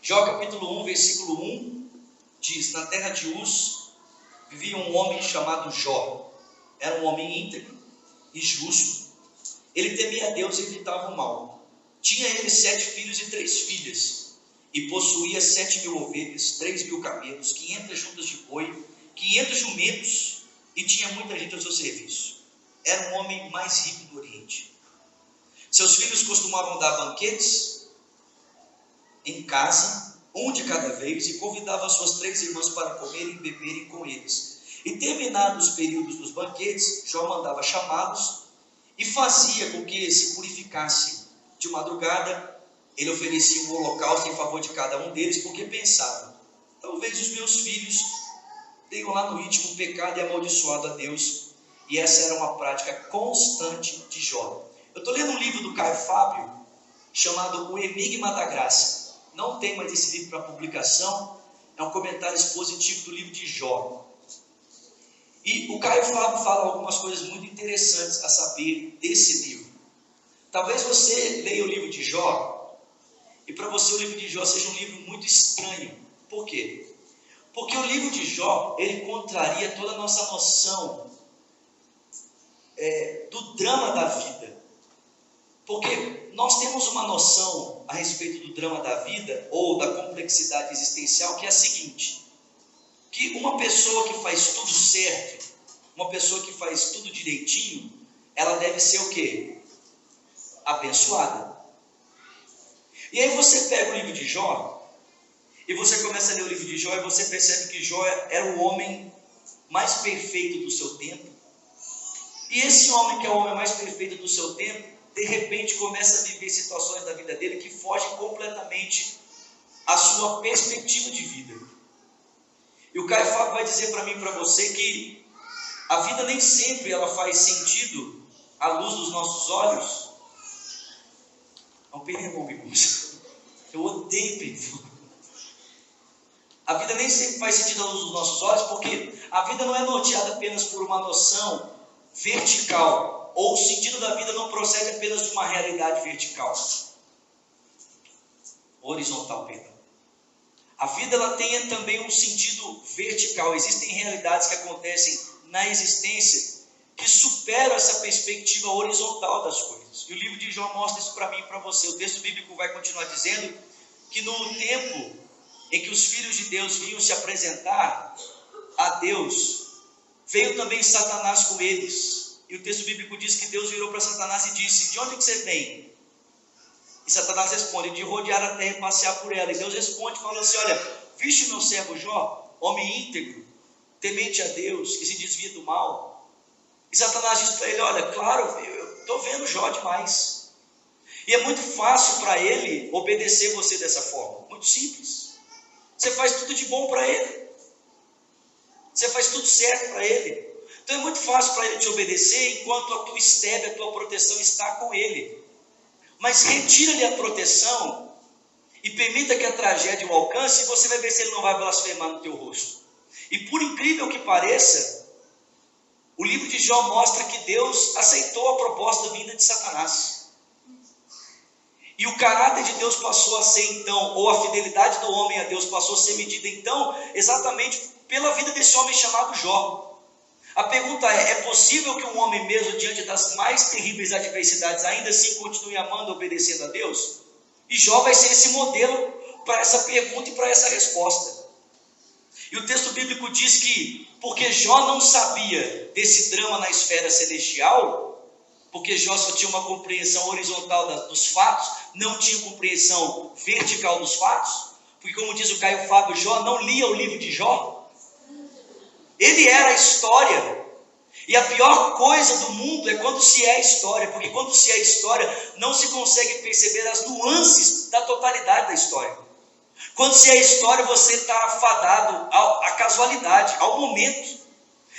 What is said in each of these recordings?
Jó capítulo 1, versículo 1, diz: na terra de Uz vivia um homem chamado Jó. Era um homem íntegro e justo. Ele temia a Deus e evitava o mal. Tinha ele 7 filhos e 3 filhas, e possuía 7.000 ovelhas, 3.000 camelos, 500 juntas de boi, 500 jumentos, e tinha muita gente ao seu serviço. Era o homem mais rico do Oriente. Seus filhos costumavam dar banquetes em casa, um de cada vez, e convidava suas 3 irmãs para comerem e beberem com eles. E terminados os períodos dos banquetes, Jó mandava chamá-los e fazia com que se purificassem. De madrugada, ele oferecia um holocausto em favor de cada um deles, porque pensava: talvez os meus filhos tenham lá no íntimo pecado e amaldiçoado a Deus. E essa era uma prática constante de Jó. Eu estou lendo um livro do Caio Fábio, chamado O Enigma da Graça. Não tem mais esse livro para publicação, é um comentário expositivo do livro de Jó. E o Caio Fábio fala algumas coisas muito interessantes a saber desse livro. Talvez você leia o livro de Jó, e para você o livro de Jó seja um livro muito estranho. Por quê? Porque o livro de Jó, ele contraria toda a nossa noção do drama da vida. Porque nós temos uma noção a respeito do drama da vida, ou da complexidade existencial, que é a seguinte: que uma pessoa que faz tudo certo, uma pessoa que faz tudo direitinho, ela deve ser o quê? Abençoada. E aí você pega o livro de Jó, e você começa a ler o livro de Jó, e você percebe que Jó era o homem mais perfeito do seu tempo. E esse homem, que é o homem mais perfeito do seu tempo, de repente começa a viver situações da vida dele que fogem completamente à sua perspectiva de vida. E o Caio Fábio vai dizer para mim e para você que a vida nem sempre ela faz sentido à luz dos nossos olhos. Não pergunte, moça. Eu odeio perguntar. A vida nem sempre faz sentido à luz dos nossos olhos, porque a vida não é norteada apenas por uma noção vertical, ou o sentido da vida não procede apenas de uma realidade vertical, horizontal, perdão. A vida ela tem também um sentido vertical. Existem realidades que acontecem na existência que superam essa perspectiva horizontal das coisas. E o livro de Jó mostra isso para mim e para você. O texto bíblico vai continuar dizendo que no tempo em que os filhos de Deus vinham se apresentar a Deus, veio também Satanás com eles. E o texto bíblico diz que Deus virou para Satanás e disse: de onde que você vem? E Satanás responde: de rodear a terra e passear por ela. E Deus responde falando assim: olha, viste o meu servo Jó, homem íntegro, temente a Deus, que se desvia do mal? E Satanás diz para ele: olha, claro, eu estou vendo Jó demais. E é muito fácil para ele obedecer você dessa forma. Muito simples. Você faz tudo de bom para ele. Você faz tudo certo para ele. Então é muito fácil para ele te obedecer enquanto a tua estébia, a tua proteção está com ele. Mas retira-lhe a proteção e permita que a tragédia o alcance, e você vai ver se ele não vai blasfemar no teu rosto. E por incrível que pareça, o livro de Jó mostra que Deus aceitou a proposta vinda de Satanás. E o caráter de Deus passou a ser então, ou a fidelidade do homem a Deus passou a ser medida então, exatamente pela vida desse homem chamado Jó. A pergunta é possível que um homem mesmo diante das mais terríveis adversidades ainda assim continue amando e obedecendo a Deus? E Jó vai ser esse modelo para essa pergunta e para essa resposta. E o texto bíblico diz que, porque Jó não sabia desse drama na esfera celestial, porque Jó só tinha uma compreensão horizontal dos fatos, não tinha compreensão vertical dos fatos, porque como diz o Caio Fábio, Jó não lia o livro de Jó. Ele era a história. E a pior coisa do mundo é quando se é a história, porque quando se é a história, não se consegue perceber as nuances da totalidade da história. Quando se é a história, você está afadado à casualidade, ao momento.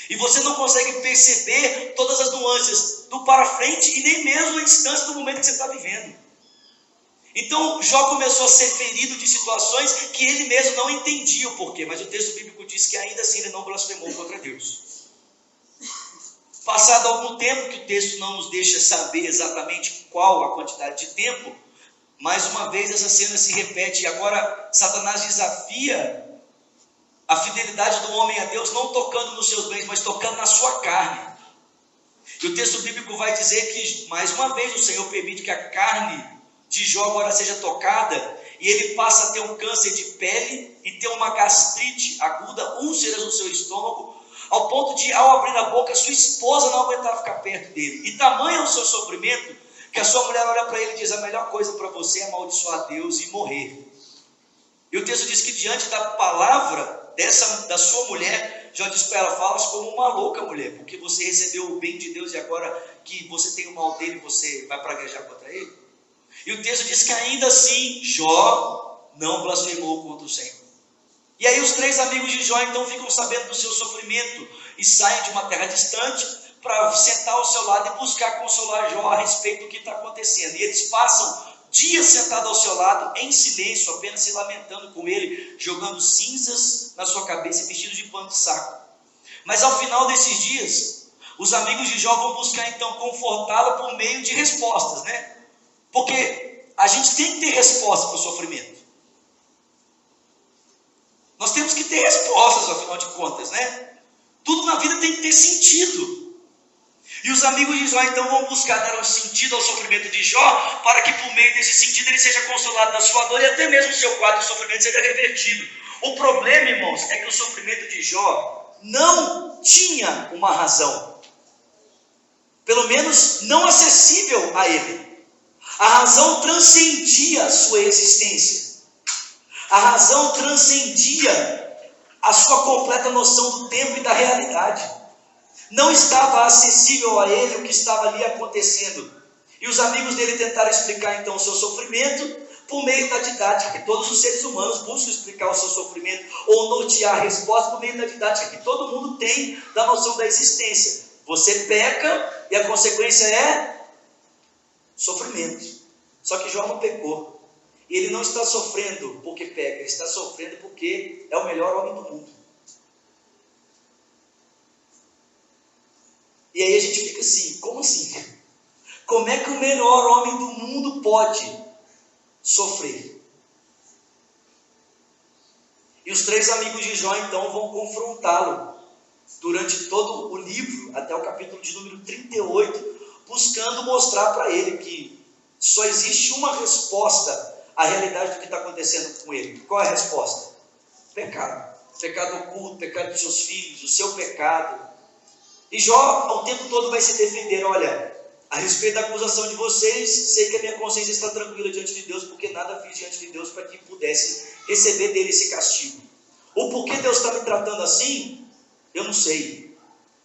E você não consegue perceber todas as nuances do para frente e nem mesmo a distância do momento que você está vivendo. Então Jó começou a ser ferido de situações que ele mesmo não entendia o porquê, mas o texto bíblico diz que ainda assim ele não blasfemou contra Deus. Passado algum tempo, que o texto não nos deixa saber exatamente qual a quantidade de tempo, Mais uma vez essa cena se repete, e agora Satanás desafia a fidelidade do homem a Deus, não tocando nos seus bens, mas tocando na sua carne. E o texto bíblico vai dizer que, mais uma vez, o Senhor permite que a carne de Jó agora seja tocada, e ele passa a ter um câncer de pele e ter uma gastrite aguda, úlceras no seu estômago, ao ponto de, ao abrir a boca, sua esposa não aguentar ficar perto dele. E tamanho é o seu sofrimento, que a sua mulher olha para ele e diz: a melhor coisa para você é amaldiçoar Deus e morrer. E o texto diz que diante da palavra da sua mulher, Jó diz para ela: falas como uma louca mulher, porque você recebeu o bem de Deus e agora que você tem o mal dele, você vai praguejar contra ele. E o texto diz que ainda assim Jó não blasfemou contra o Senhor. E aí os 3 amigos de Jó então ficam sabendo do seu sofrimento e saem de uma terra distante para sentar ao seu lado e buscar consolar Jó a respeito do que está acontecendo. E eles passam dias sentados ao seu lado, em silêncio, apenas se lamentando com ele, jogando cinzas na sua cabeça e vestidos de pano de saco. Mas ao final desses dias, os amigos de Jó vão buscar então confortá-lo por meio de respostas, né? Porque a gente tem que ter resposta para o sofrimento. Nós temos que ter respostas, afinal de contas, né? Tudo na vida tem que ter sentido. E os amigos de Jó então vão buscar dar um sentido ao sofrimento de Jó, para que por meio desse sentido ele seja consolado da sua dor e até mesmo o seu quadro de sofrimento seja revertido. O problema, irmãos, é que o sofrimento de Jó não tinha uma razão. Pelo menos não acessível a ele. A razão transcendia a sua existência. A razão transcendia a sua completa noção do tempo e da realidade. Não estava acessível a ele o que estava ali acontecendo. E os amigos dele tentaram explicar então o seu sofrimento por meio da didática, que todos os seres humanos buscam explicar o seu sofrimento, ou nortear a resposta por meio da didática que todo mundo tem da noção da existência. Você peca e a consequência é sofrimento. Só que Jó não pecou. E ele não está sofrendo porque peca, ele está sofrendo porque é o melhor homem do mundo. E aí a gente fica assim: como assim? Como é que o melhor homem do mundo pode sofrer? E os 3 amigos de Jó então vão confrontá-lo durante todo o livro, até o capítulo de número 38, buscando mostrar para ele que só existe uma resposta à realidade do que está acontecendo com ele. Qual é a resposta? Pecado. Pecado oculto, pecado dos seus filhos, o seu pecado. E Jó, ao tempo todo, vai se defender: olha, a respeito da acusação de vocês, sei que a minha consciência está tranquila diante de Deus, porque nada fiz diante de Deus para que pudesse receber dele esse castigo. O porquê Deus está me tratando assim, eu não sei.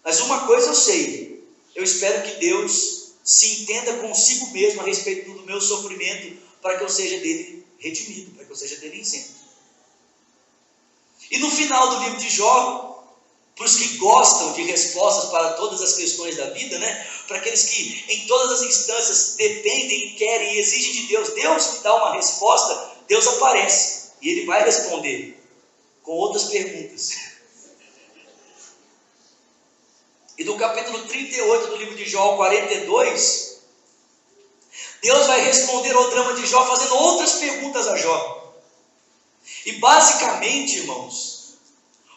Mas uma coisa eu sei: eu espero que Deus se entenda consigo mesmo a respeito do meu sofrimento, para que eu seja dele redimido, para que eu seja dele isento. E no final do livro de Jó, para os que gostam de respostas para todas as questões da vida, né? Para aqueles que em todas as instâncias dependem, querem e exigem de Deus, Deus me dá uma resposta, Deus aparece e ele vai responder com outras perguntas. E do capítulo 38 do livro de Jó ao 42, Deus vai responder ao drama de Jó fazendo outras perguntas a Jó. E basicamente, irmãos,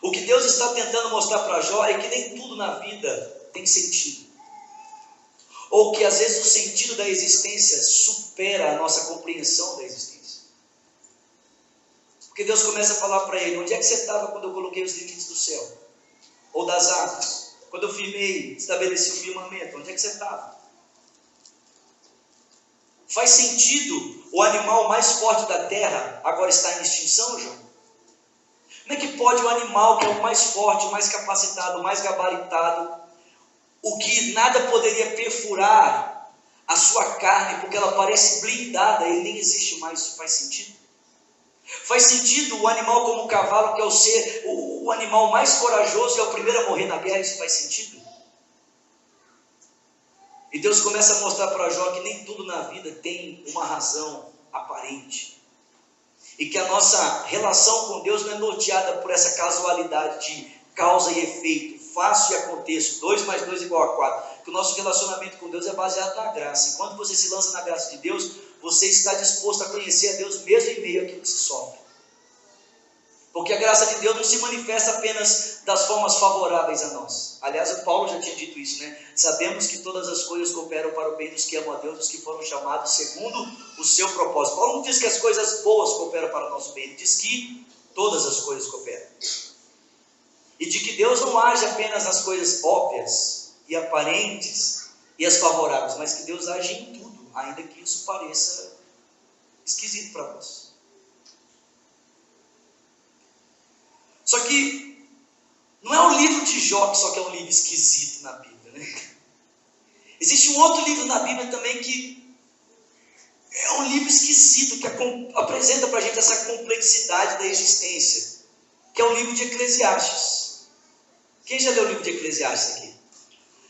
o que Deus está tentando mostrar para Jó é que nem tudo na vida tem sentido. Ou que às vezes o sentido da existência supera a nossa compreensão da existência. Porque Deus começa a falar para ele: onde é que você estava quando eu coloquei os limites do céu? Ou das águas? Quando eu firmei, estabeleci o firmamento, onde é que você estava? Faz sentido o animal mais forte da terra agora está em extinção, Jó? Como é que pode o animal que é o mais forte, o mais capacitado, o mais gabaritado, o que nada poderia perfurar a sua carne, porque ela parece blindada, ele nem existe mais? Isso faz sentido? Faz sentido o animal como o cavalo, que é o animal mais corajoso e é o primeiro a morrer na guerra? Isso faz sentido? E Deus começa a mostrar para Jó que nem tudo na vida tem uma razão aparente. E que a nossa relação com Deus não é norteada por essa casualidade de causa e efeito. Faço e aconteço. 2 mais 2 igual a 4. que o nosso relacionamento com Deus é baseado na graça. E quando você se lança na graça de Deus, você está disposto a conhecer a Deus mesmo em meio àquilo que se sofre. Porque a graça de Deus não se manifesta apenas das formas favoráveis a nós. Aliás, o Paulo já tinha dito isso, né? Sabemos que todas as coisas cooperam para o bem dos que amam a Deus, dos que foram chamados segundo o seu propósito. Paulo não diz que as coisas boas cooperam para o nosso bem, ele diz que todas as coisas cooperam. E de que Deus não age apenas nas coisas óbvias e aparentes e as favoráveis, mas que Deus age em tudo, ainda que isso pareça esquisito para nós. Só que não é o livro de Jó que só que é um livro esquisito na Bíblia, né? Existe um outro livro na Bíblia também que é um livro esquisito, que apresenta para a gente essa complexidade da existência, que é o livro de Eclesiastes. Quem já leu o livro de Eclesiastes aqui?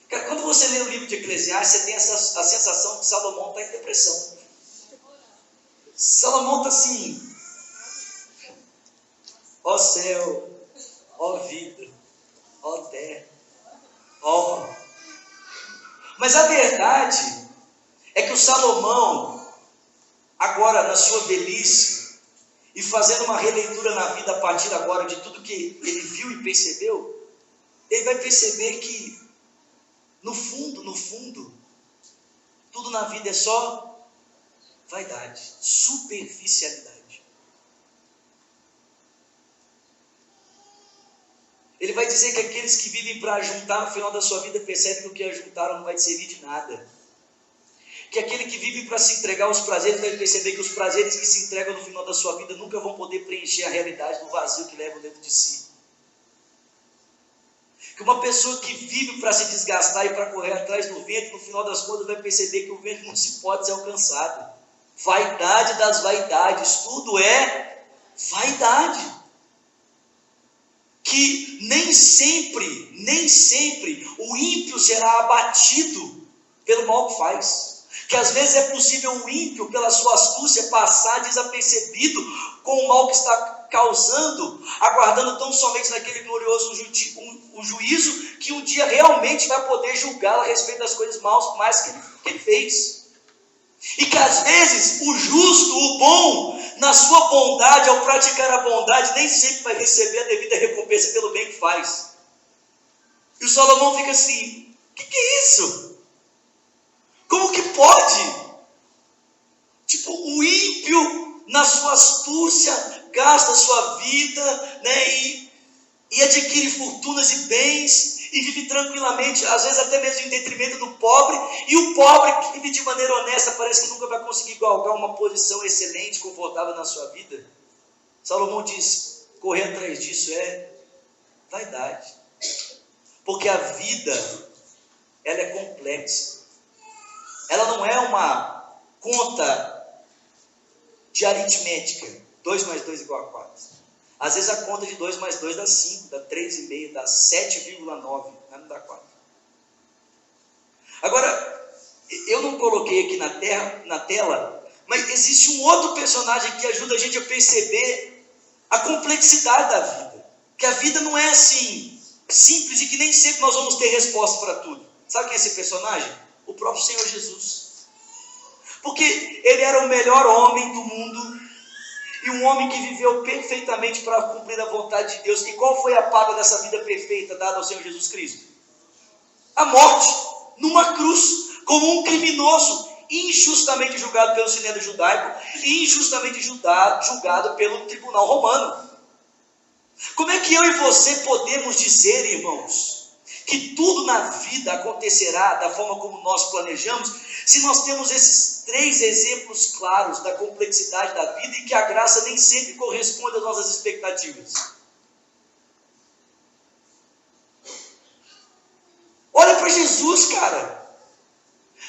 Cara, quando você lê o livro de Eclesiastes, você tem a sensação que Salomão está em depressão. Salomão está assim: ó céu, ó vida, ó terra, ó. Mas a verdade é que o Salomão, agora na sua velhice, e fazendo uma releitura na vida a partir agora de tudo que ele viu e percebeu, ele vai perceber que, no fundo, tudo na vida é só vaidade, superficialidade. Ele vai dizer que aqueles que vivem para ajuntar no final da sua vida percebem que o que ajuntaram não vai te servir de nada. Que aquele que vive para se entregar aos prazeres vai perceber que os prazeres que se entregam no final da sua vida nunca vão poder preencher a realidade do vazio que levam dentro de si. Que uma pessoa que vive para se desgastar e para correr atrás do vento, no final das contas vai perceber que o vento não se pode ser alcançado. Vaidade das vaidades, tudo é vaidade. Que nem sempre o ímpio será abatido pelo mal que faz. Que às vezes é possível o ímpio, pela sua astúcia, passar desapercebido com o mal que está causando, aguardando tão somente naquele glorioso juízo, que um dia realmente vai poder julgá-lo a respeito das coisas mais que ele fez. E que às vezes o justo, o bom, na sua bondade, ao praticar a bondade, nem sempre vai receber a devida recompensa pelo bem que faz. E o Salomão fica assim: o que é isso? Como que pode? Tipo, o ímpio, na sua astúcia, gasta a sua vida, né, e adquire fortunas e bens, e vive tranquilamente, às vezes até mesmo em detrimento do pobre, e o pobre que vive de maneira honesta parece que nunca vai conseguir galgar uma posição excelente, confortável na sua vida. Salomão diz: correr atrás disso é vaidade, porque a vida, ela é complexa, ela não é uma conta de aritmética, 2 mais 2 igual a 4. Às vezes a conta de 2 mais 2 dá 5, dá 3,5, dá 7,9, não dá 4. Agora, eu não coloquei aqui na tela, mas existe um outro personagem que ajuda a gente a perceber a complexidade da vida. Que a vida não é assim, simples, e que nem sempre nós vamos ter resposta para tudo. Sabe quem é esse personagem? O próprio Senhor Jesus. Porque ele era o melhor homem do mundo, e um homem que viveu perfeitamente para cumprir a vontade de Deus. E qual foi a paga dessa vida perfeita dada ao Senhor Jesus Cristo? A morte, numa cruz, como um criminoso, injustamente julgado pelo Sinédrio judaico, e injustamente julgado pelo tribunal romano. Como é que eu e você podemos dizer, irmãos, que tudo na vida acontecerá da forma como nós planejamos, se nós temos esses 3 exemplos claros da complexidade da vida e que a graça nem sempre corresponde às nossas expectativas? Olha para Jesus, cara.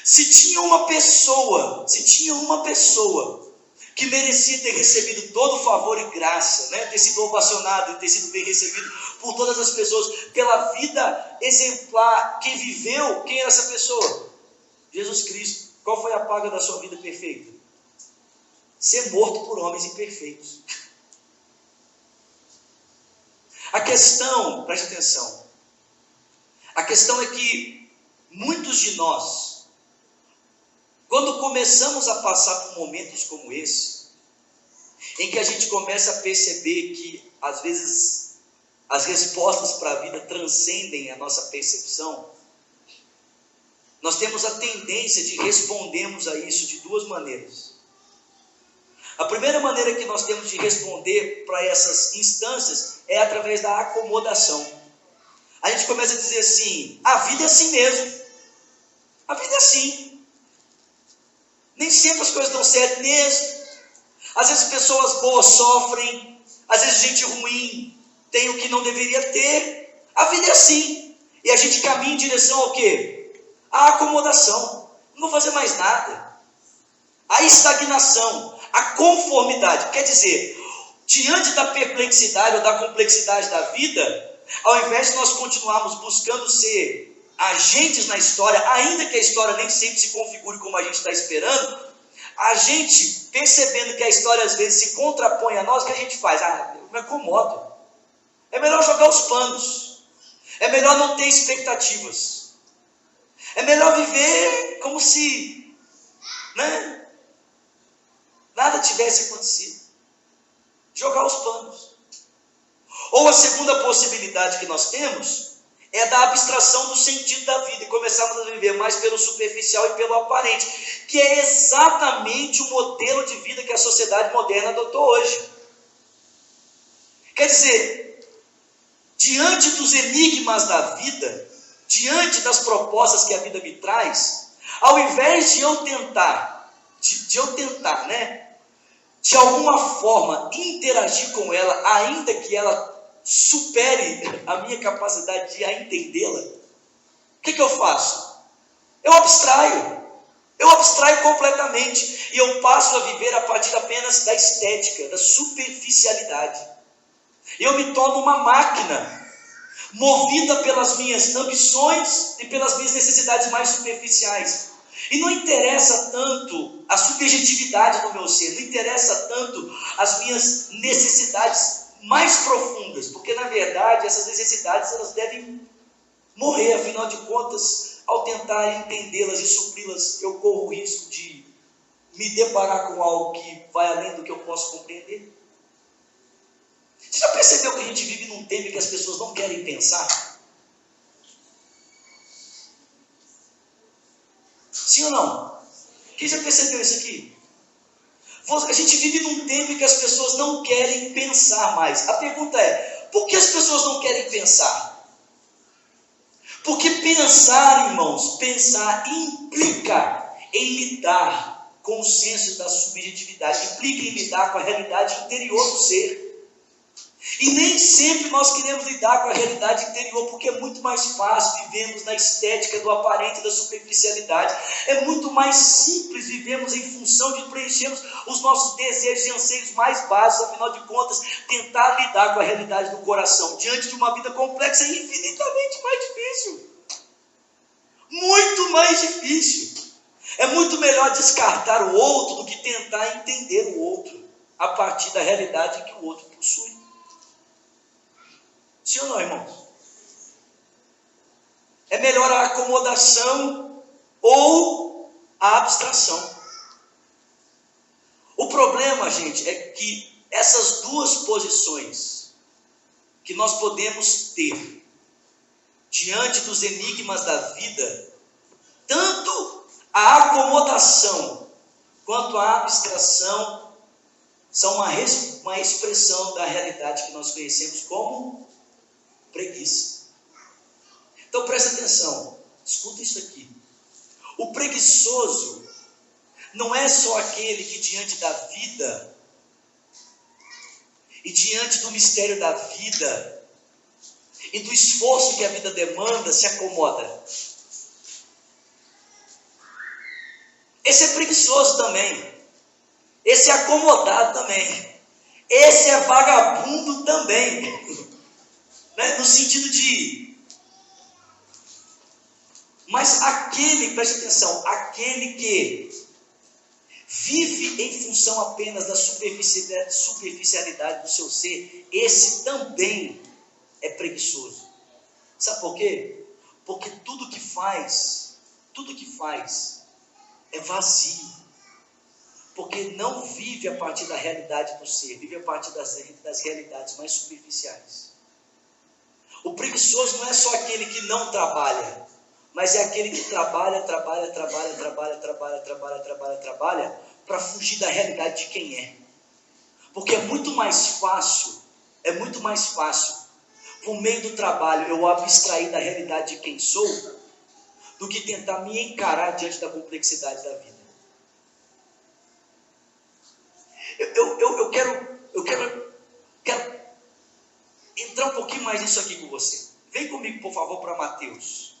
Se tinha uma pessoa que merecia ter recebido todo o favor e graça, né? Ter sido ovacionado e ter sido bem recebido por todas as pessoas, pela vida exemplar, quem viveu, quem era essa pessoa? Jesus Cristo. Qual foi a paga da sua vida perfeita? Ser morto por homens imperfeitos. A questão, preste atenção, a questão é que Muitos de nós, quando começamos a passar por momentos como esse, em que a gente começa a perceber que, às vezes, as respostas para a vida transcendem a nossa percepção, nós temos a tendência de respondermos a isso de duas maneiras. A primeira maneira que nós temos de responder para essas instâncias é através da acomodação. A gente começa a dizer assim: a vida é assim mesmo, a vida é assim, nem sempre as coisas dão certo mesmo, às vezes pessoas boas sofrem, às vezes gente ruim tem o que não deveria ter, a vida é assim, e a gente caminha em direção ao quê? A acomodação, não vou fazer mais nada, a estagnação, a conformidade. Quer dizer, diante da perplexidade ou da complexidade da vida, ao invés de nós continuarmos buscando ser agentes na história, ainda que a história nem sempre se configure como a gente está esperando, a gente, percebendo que a história às vezes se contrapõe a nós, o que a gente faz? Eu me acomodo. É melhor jogar os panos, é melhor não ter expectativas, é melhor viver como se nada tivesse acontecido, jogar os panos. Ou a segunda possibilidade que nós temos é da abstração do sentido da vida e começarmos a viver mais pelo superficial e pelo aparente, que é exatamente o modelo de vida que a sociedade moderna adotou hoje. Quer dizer, diante dos enigmas da vida, diante das propostas que a vida me traz, ao invés de eu tentar, de alguma forma interagir com ela, ainda que ela supere a minha capacidade de a entendê-la, o que eu faço? Eu abstraio completamente, e eu passo a viver a partir apenas da estética, da superficialidade. Eu me torno uma máquina, movida pelas minhas ambições e pelas minhas necessidades mais superficiais. E não interessa tanto a subjetividade do meu ser, não interessa tanto as minhas necessidades mais profundas, porque na verdade essas necessidades elas devem morrer, afinal de contas, ao tentar entendê-las e supri-las, eu corro o risco de me deparar com algo que vai além do que eu posso compreender. Você já percebeu que a gente vive num tempo em que as pessoas não querem pensar? Sim ou não? Quem já percebeu isso aqui? A gente vive num tempo em que as pessoas não querem pensar mais. A pergunta é, por que as pessoas não querem pensar? Porque pensar, irmãos, pensar implica em lidar com o senso da subjetividade, implica em lidar com a realidade interior do ser. E nem sempre nós queremos lidar com a realidade interior, porque é muito mais fácil vivermos na estética do aparente e da superficialidade. É muito mais simples vivermos em função de preenchermos os nossos desejos e anseios mais básicos. Afinal de contas, tentar lidar com a realidade do coração diante de uma vida complexa é infinitamente mais difícil. Muito mais difícil. É muito melhor descartar o outro do que tentar entender o outro a partir da realidade que o outro possui. Sim ou não, irmãos? É melhor a acomodação ou a abstração. O problema, gente, é que essas duas posições que nós podemos ter diante dos enigmas da vida, tanto a acomodação quanto a abstração, são uma expressão da realidade que nós conhecemos como preguiça. Então presta atenção, escuta isso aqui. O preguiçoso não é só aquele que diante da vida e diante do mistério da vida e do esforço que a vida demanda se acomoda. Esse é preguiçoso também. Esse é acomodado também. Esse é vagabundo também. No sentido de... Mas aquele, preste atenção, aquele que vive em função apenas da superficialidade do seu ser, esse também é preguiçoso. Sabe por quê? Porque tudo que faz tudo que faz é vazio, porque não vive a partir da realidade do ser, vive a partir das realidades mais superficiais. O preguiçoso não é só aquele que não trabalha, mas é aquele que trabalha para fugir da realidade de quem é. Porque é muito mais fácil, por meio do trabalho, eu abstrair da realidade de quem sou, do que tentar me encarar diante da complexidade da vida. Eu quero entrar um pouquinho mais nisso aqui com você. Vem comigo, por favor, para Mateus.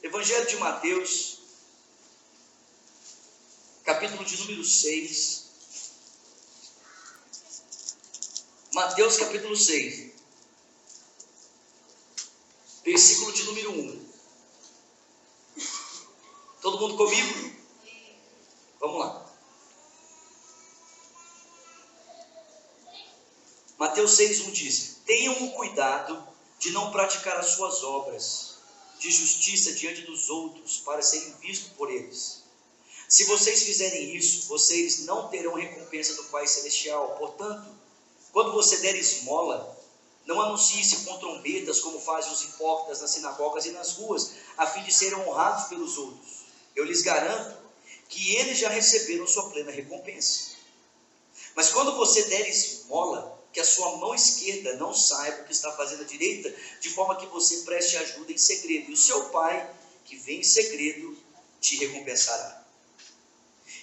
Evangelho de Mateus, capítulo de número 6. Mateus capítulo 6, versículo de número 1. Todo mundo comigo? Vamos lá. Mateus 6:1 diz: tenham o cuidado de não praticar as suas obras de justiça diante dos outros, para serem vistos por eles. Se vocês fizerem isso, vocês não terão recompensa do Pai Celestial. Portanto, quando você der esmola, não anuncie-se com trombetas, como fazem os hipócritas nas sinagogas e nas ruas, a fim de serem honrados pelos outros. Eu lhes garanto que eles já receberam sua plena recompensa. Mas quando você der esmola, que a sua mão esquerda não saiba o que está fazendo a direita, de forma que você preste ajuda em segredo. E o seu Pai, que vem em segredo, te recompensará.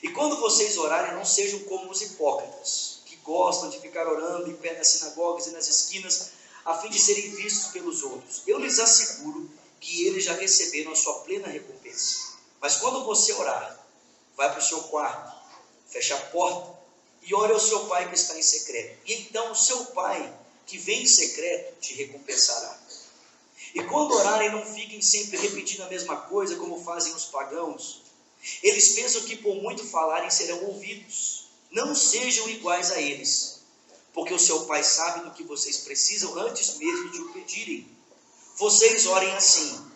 E quando vocês orarem, não sejam como os hipócritas, gostam de ficar orando em pé nas sinagogas e nas esquinas, a fim de serem vistos pelos outros. Eu lhes asseguro que eles já receberam a sua plena recompensa. Mas quando você orar, vai para o seu quarto, fecha a porta e ore ao seu Pai que está em secreto. E então o seu Pai, que vem em secreto, te recompensará. E quando orarem, não fiquem sempre repetindo a mesma coisa, como fazem os pagãos. Eles pensam que por muito falarem serão ouvidos. Não sejam iguais a eles, porque o seu Pai sabe do que vocês precisam antes mesmo de o pedirem. Vocês orem assim: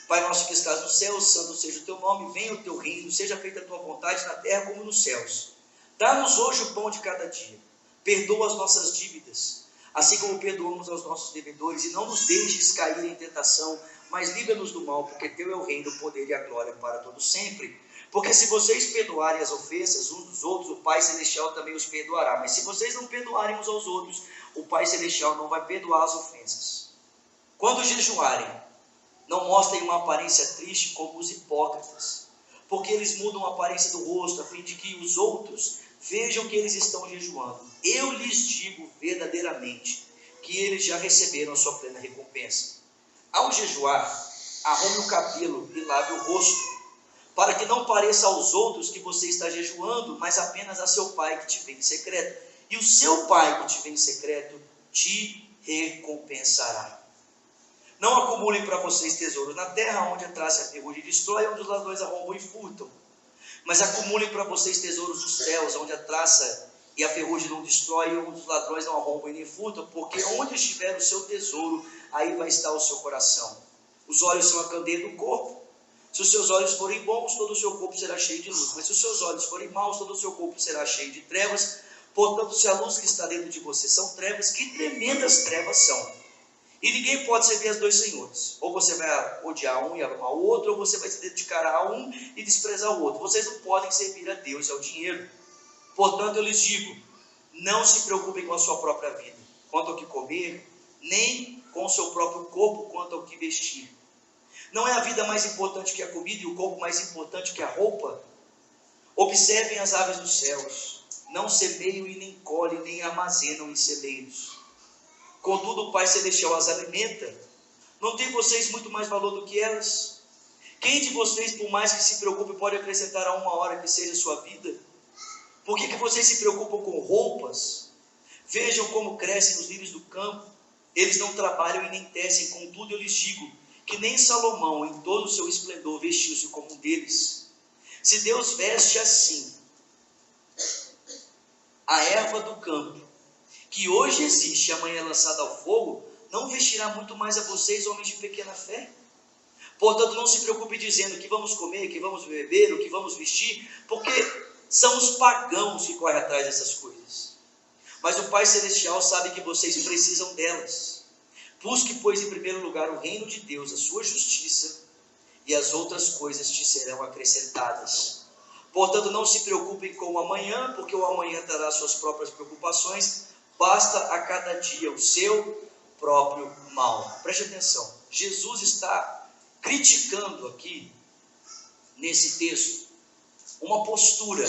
Pai nosso que estás no céu, santo seja o teu nome, venha o teu reino, seja feita a tua vontade na terra como nos céus. Dá-nos hoje o pão de cada dia. Perdoa as nossas dívidas, assim como perdoamos aos nossos devedores, e não nos deixes cair em tentação, mas livra-nos do mal, porque teu é o reino, o poder e a glória para todos sempre. Porque se vocês perdoarem as ofensas uns dos outros, o Pai Celestial também os perdoará. Mas se vocês não perdoarem uns aos outros, o Pai Celestial não vai perdoar as ofensas. Quando jejuarem, não mostrem uma aparência triste como os hipócritas, porque eles mudam a aparência do rosto, a fim de que os outros vejam que eles estão jejuando. Eu lhes digo verdadeiramente que eles já receberam a sua plena recompensa. Ao jejuar, arrume o cabelo e lave o rosto, para que não pareça aos outros que você está jejuando, mas apenas a seu Pai que te vê em secreto. E o seu Pai que te vê em secreto te recompensará. Não acumulem para vocês tesouros na terra, onde a traça e a ferrugem destrói, onde os ladrões arrombam e furtam. Mas acumulem para vocês tesouros dos céus, onde a traça e a ferrugem não destrói, onde os ladrões não arrombam e nem furtam, porque onde estiver o seu tesouro, aí vai estar o seu coração. Os olhos são a candeia do corpo. Se os seus olhos forem bons, todo o seu corpo será cheio de luz. Mas se os seus olhos forem maus, todo o seu corpo será cheio de trevas. Portanto, se a luz que está dentro de você são trevas, que tremendas trevas são. E ninguém pode servir aos dois senhores. Ou você vai odiar um e amar o outro, ou você vai se dedicar a um e desprezar o outro. Vocês não podem servir a Deus e ao dinheiro. Portanto, eu lhes digo, não se preocupem com a sua própria vida, quanto ao que comer, nem com o seu próprio corpo, quanto ao que vestir. Não é a vida mais importante que a comida e o corpo mais importante que a roupa? Observem as aves dos céus, não semeiam e nem colhem, nem armazenam em celeiros. Contudo, o Pai Celestial as alimenta. Não tem vocês muito mais valor do que elas? Quem de vocês, por mais que se preocupe, pode acrescentar a uma hora que seja sua vida? Por que vocês se preocupam com roupas? Vejam como crescem os lírios do campo. Eles não trabalham e nem tecem, contudo eu lhes digo, que nem Salomão, em todo o seu esplendor, vestiu-se como um deles. Se Deus veste assim a erva do campo, que hoje existe e amanhã é lançada ao fogo, não vestirá muito mais a vocês, homens de pequena fé? Portanto, não se preocupe dizendo o que vamos comer, o que vamos beber, o que vamos vestir, porque são os pagãos que correm atrás dessas coisas. Mas o Pai Celestial sabe que vocês precisam delas. Busque, pois, em primeiro lugar o reino de Deus, a sua justiça, e as outras coisas te serão acrescentadas. Portanto, não se preocupem com o amanhã, porque o amanhã terá suas próprias preocupações. Basta a cada dia o seu próprio mal. Preste atenção. Jesus está criticando aqui, nesse texto, uma postura.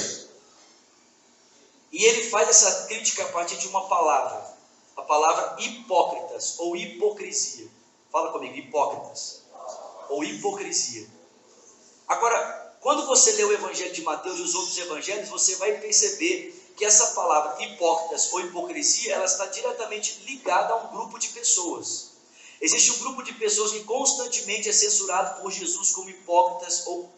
E ele faz essa crítica a partir de uma palavra. A palavra hipócritas, ou hipocrisia. Fala comigo, hipócritas. Ou hipocrisia. Agora, quando você lê o Evangelho de Mateus e os outros evangelhos, você vai perceber que essa palavra hipócritas ou hipocrisia, ela está diretamente ligada a um grupo de pessoas. Existe um grupo de pessoas que constantemente é censurado por Jesus como hipócritas ou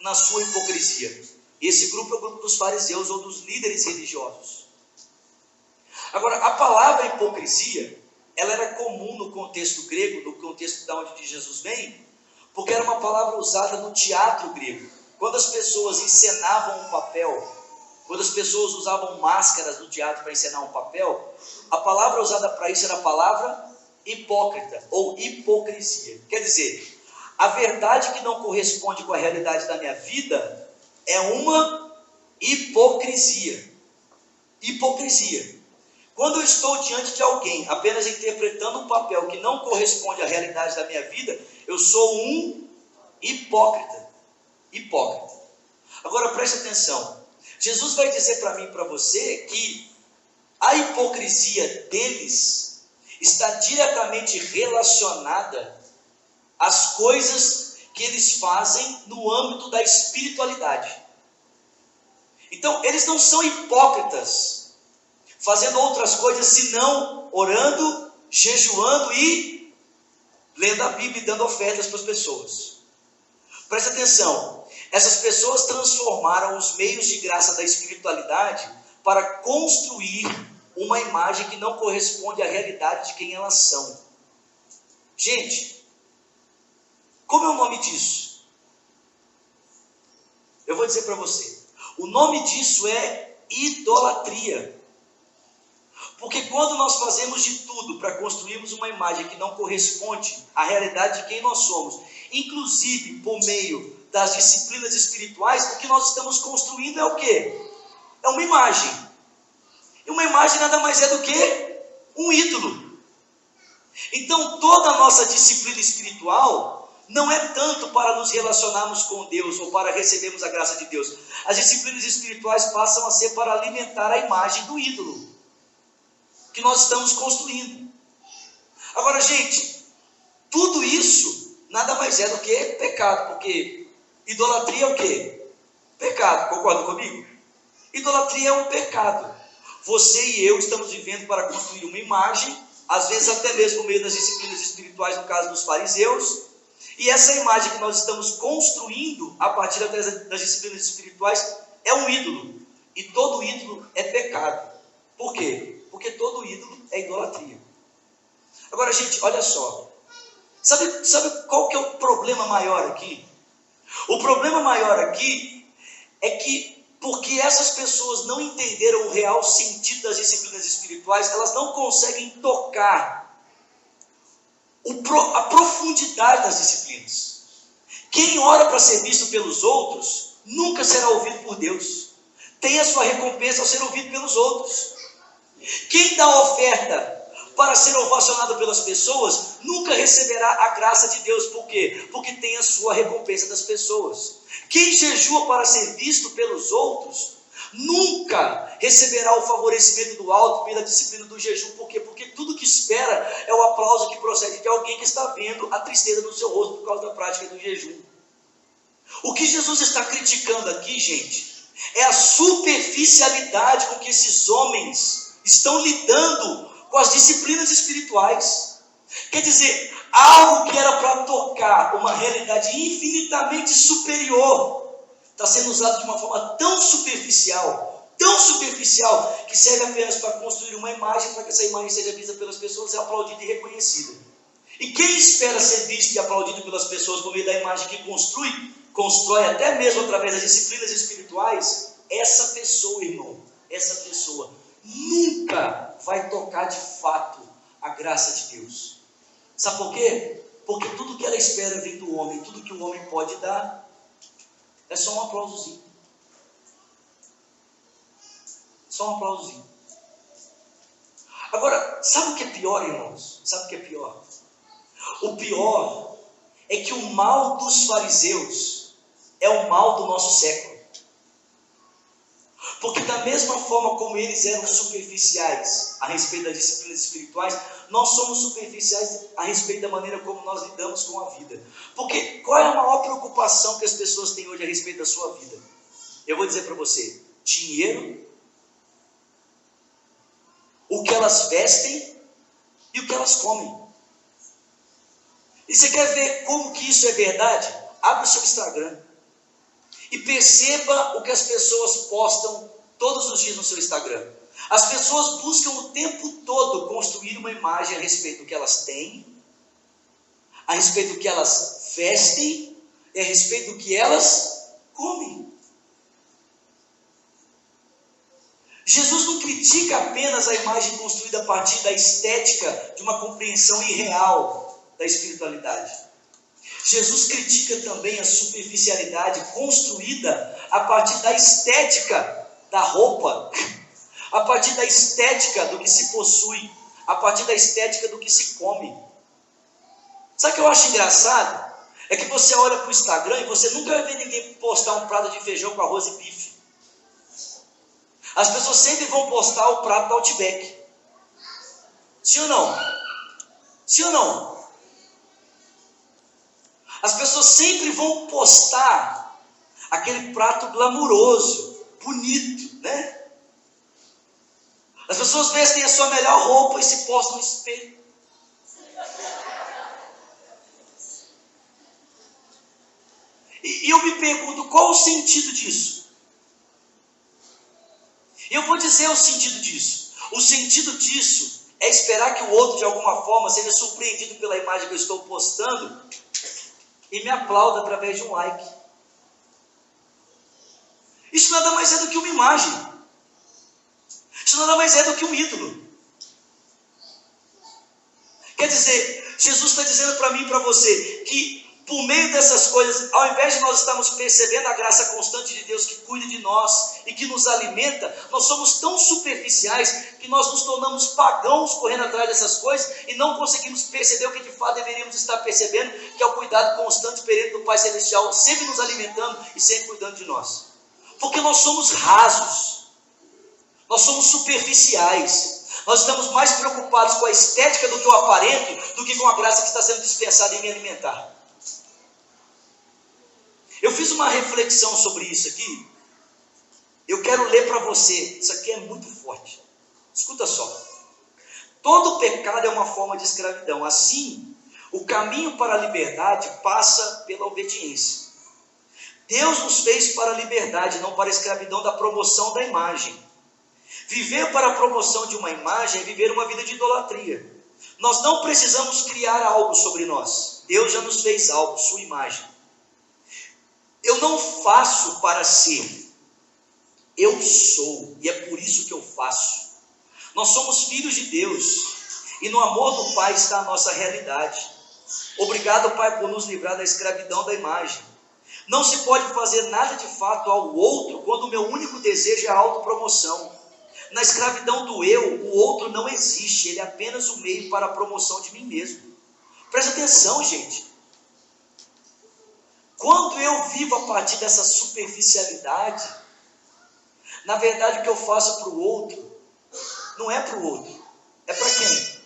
na sua hipocrisia. Esse grupo é o grupo dos fariseus ou dos líderes religiosos. Agora, a palavra hipocrisia, ela era comum no contexto grego, no contexto de onde Jesus vem, porque era uma palavra usada no teatro grego. Quando as pessoas encenavam um papel, quando as pessoas usavam máscaras no teatro para encenar um papel, a palavra usada para isso era a palavra hipócrita ou hipocrisia. Quer dizer, a verdade que não corresponde com a realidade da minha vida é uma hipocrisia. Hipocrisia. Quando eu estou diante de alguém apenas interpretando um papel que não corresponde à realidade da minha vida, eu sou um hipócrita. Hipócrita. Agora preste atenção. Jesus vai dizer para mim e para você que a hipocrisia deles está diretamente relacionada às coisas que eles fazem no âmbito da espiritualidade. Então, eles não são hipócritas fazendo outras coisas senão orando, jejuando e lendo a Bíblia e dando ofertas para as pessoas. Presta atenção, essas pessoas transformaram os meios de graça da espiritualidade para construir uma imagem que não corresponde à realidade de quem elas são. Gente, como é o nome disso? Eu vou dizer para você, o nome disso é idolatria. Porque quando nós fazemos de tudo para construirmos uma imagem que não corresponde à realidade de quem nós somos, inclusive por meio das disciplinas espirituais, o que nós estamos construindo é o quê? É uma imagem. E uma imagem nada mais é do que um ídolo. Então toda a nossa disciplina espiritual não é tanto para nos relacionarmos com Deus ou para recebermos a graça de Deus. As disciplinas espirituais passam a ser para alimentar a imagem do ídolo que nós estamos construindo. Agora, gente, tudo isso nada mais é do que pecado, porque idolatria é o quê? Pecado, concorda comigo? Idolatria é um pecado. Você e eu estamos vivendo para construir uma imagem, às vezes até mesmo por meio das disciplinas espirituais, no caso dos fariseus, e essa imagem que nós estamos construindo a partir das disciplinas espirituais é um ídolo, e todo ídolo é pecado. Por quê? Porque todo ídolo é idolatria. Agora, gente, olha só. Sabe qual que é o problema maior aqui? O problema maior aqui é que, porque essas pessoas não entenderam o real sentido das disciplinas espirituais, elas não conseguem tocar a profundidade das disciplinas. Quem ora para ser visto pelos outros, nunca será ouvido por Deus. Tem a sua recompensa ao ser ouvido pelos outros. Quem dá oferta para ser ovacionado pelas pessoas, nunca receberá a graça de Deus. Por quê? Porque tem a sua recompensa das pessoas. Quem jejua para ser visto pelos outros, nunca receberá o favorecimento do alto pela disciplina do jejum. Por quê? Porque tudo que espera é o aplauso que procede de alguém que está vendo a tristeza no seu rosto por causa da prática do jejum. O que Jesus está criticando aqui, gente, é a superficialidade com que esses homens estão lidando com as disciplinas espirituais. Quer dizer, algo que era para tocar uma realidade infinitamente superior, está sendo usado de uma forma tão superficial, que serve apenas para construir uma imagem, para que essa imagem seja vista pelas pessoas, é aplaudida e reconhecida. E quem espera ser visto e aplaudido pelas pessoas por meio da imagem que constrói até mesmo através das disciplinas espirituais, essa pessoa, irmão, essa pessoa nunca vai tocar de fato a graça de Deus. Sabe por quê? Porque tudo que ela espera vem do homem, tudo que o homem pode dar é só um aplausozinho. Só um aplausozinho. Agora, sabe o que é pior, irmãos? Sabe o que é pior? O pior é que o mal dos fariseus é o mal do nosso século. Porque da mesma forma como eles eram superficiais a respeito das disciplinas espirituais, nós somos superficiais a respeito da maneira como nós lidamos com a vida. Porque qual é a maior preocupação que as pessoas têm hoje a respeito da sua vida? Eu vou dizer para você: dinheiro, o que elas vestem e o que elas comem. E você quer ver como que isso é verdade? Abre o seu Instagram e perceba o que as pessoas postam todos os dias no seu Instagram. As pessoas buscam o tempo todo construir uma imagem a respeito do que elas têm, a respeito do que elas vestem e a respeito do que elas comem. Jesus não critica apenas a imagem construída a partir da estética de uma compreensão irreal da espiritualidade. Jesus critica também a superficialidade construída a partir da estética da roupa, a partir da estética do que se possui, a partir da estética do que se come. Sabe o que eu acho engraçado? É que você olha para o Instagram e você nunca vai ver ninguém postar um prato de feijão com arroz e bife. As pessoas sempre vão postar o prato do Outback. Sim ou não? Sim ou não? As pessoas sempre vão postar aquele prato glamuroso, bonito, né? As pessoas vestem a sua melhor roupa e se postam no espelho. E eu me pergunto, qual o sentido disso? Eu vou dizer o sentido disso. O sentido disso é esperar que o outro, de alguma forma, seja surpreendido pela imagem que eu estou postando e me aplauda através de um like. Isso nada mais é do que uma imagem. Isso nada mais é do que um ídolo. Quer dizer, Jesus está dizendo para mim e para você que por meio dessas coisas, ao invés de nós estarmos percebendo a graça constante de Deus que cuida de nós e que nos alimenta, nós somos tão superficiais que nós nos tornamos pagãos correndo atrás dessas coisas e não conseguimos perceber o que de fato deveríamos estar percebendo, que é o cuidado constante perene do Pai Celestial, sempre nos alimentando e sempre cuidando de nós. Porque nós somos rasos, nós somos superficiais, nós estamos mais preocupados com a estética do que o aparento, do que com a graça que está sendo dispensada em me alimentar. Eu fiz uma reflexão sobre isso aqui. Eu quero ler para você. Isso aqui é muito forte. Escuta só. Todo pecado é uma forma de escravidão. Assim, o caminho para a liberdade passa pela obediência. Deus nos fez para a liberdade, não para a escravidão da promoção da imagem. Viver para a promoção de uma imagem é viver uma vida de idolatria. Nós não precisamos criar algo sobre nós. Deus já nos fez algo, sua imagem. Eu não faço para ser, eu sou, e é por isso que eu faço. Nós somos filhos de Deus, e no amor do Pai está a nossa realidade. Obrigado, Pai, por nos livrar da escravidão da imagem. Não se pode fazer nada de fato ao outro, quando o meu único desejo é a autopromoção. Na escravidão do eu, o outro não existe, ele é apenas o meio para a promoção de mim mesmo. Presta atenção, gente. Quando eu vivo a partir dessa superficialidade, na verdade o que eu faço para o outro, não é para o outro, é para quem?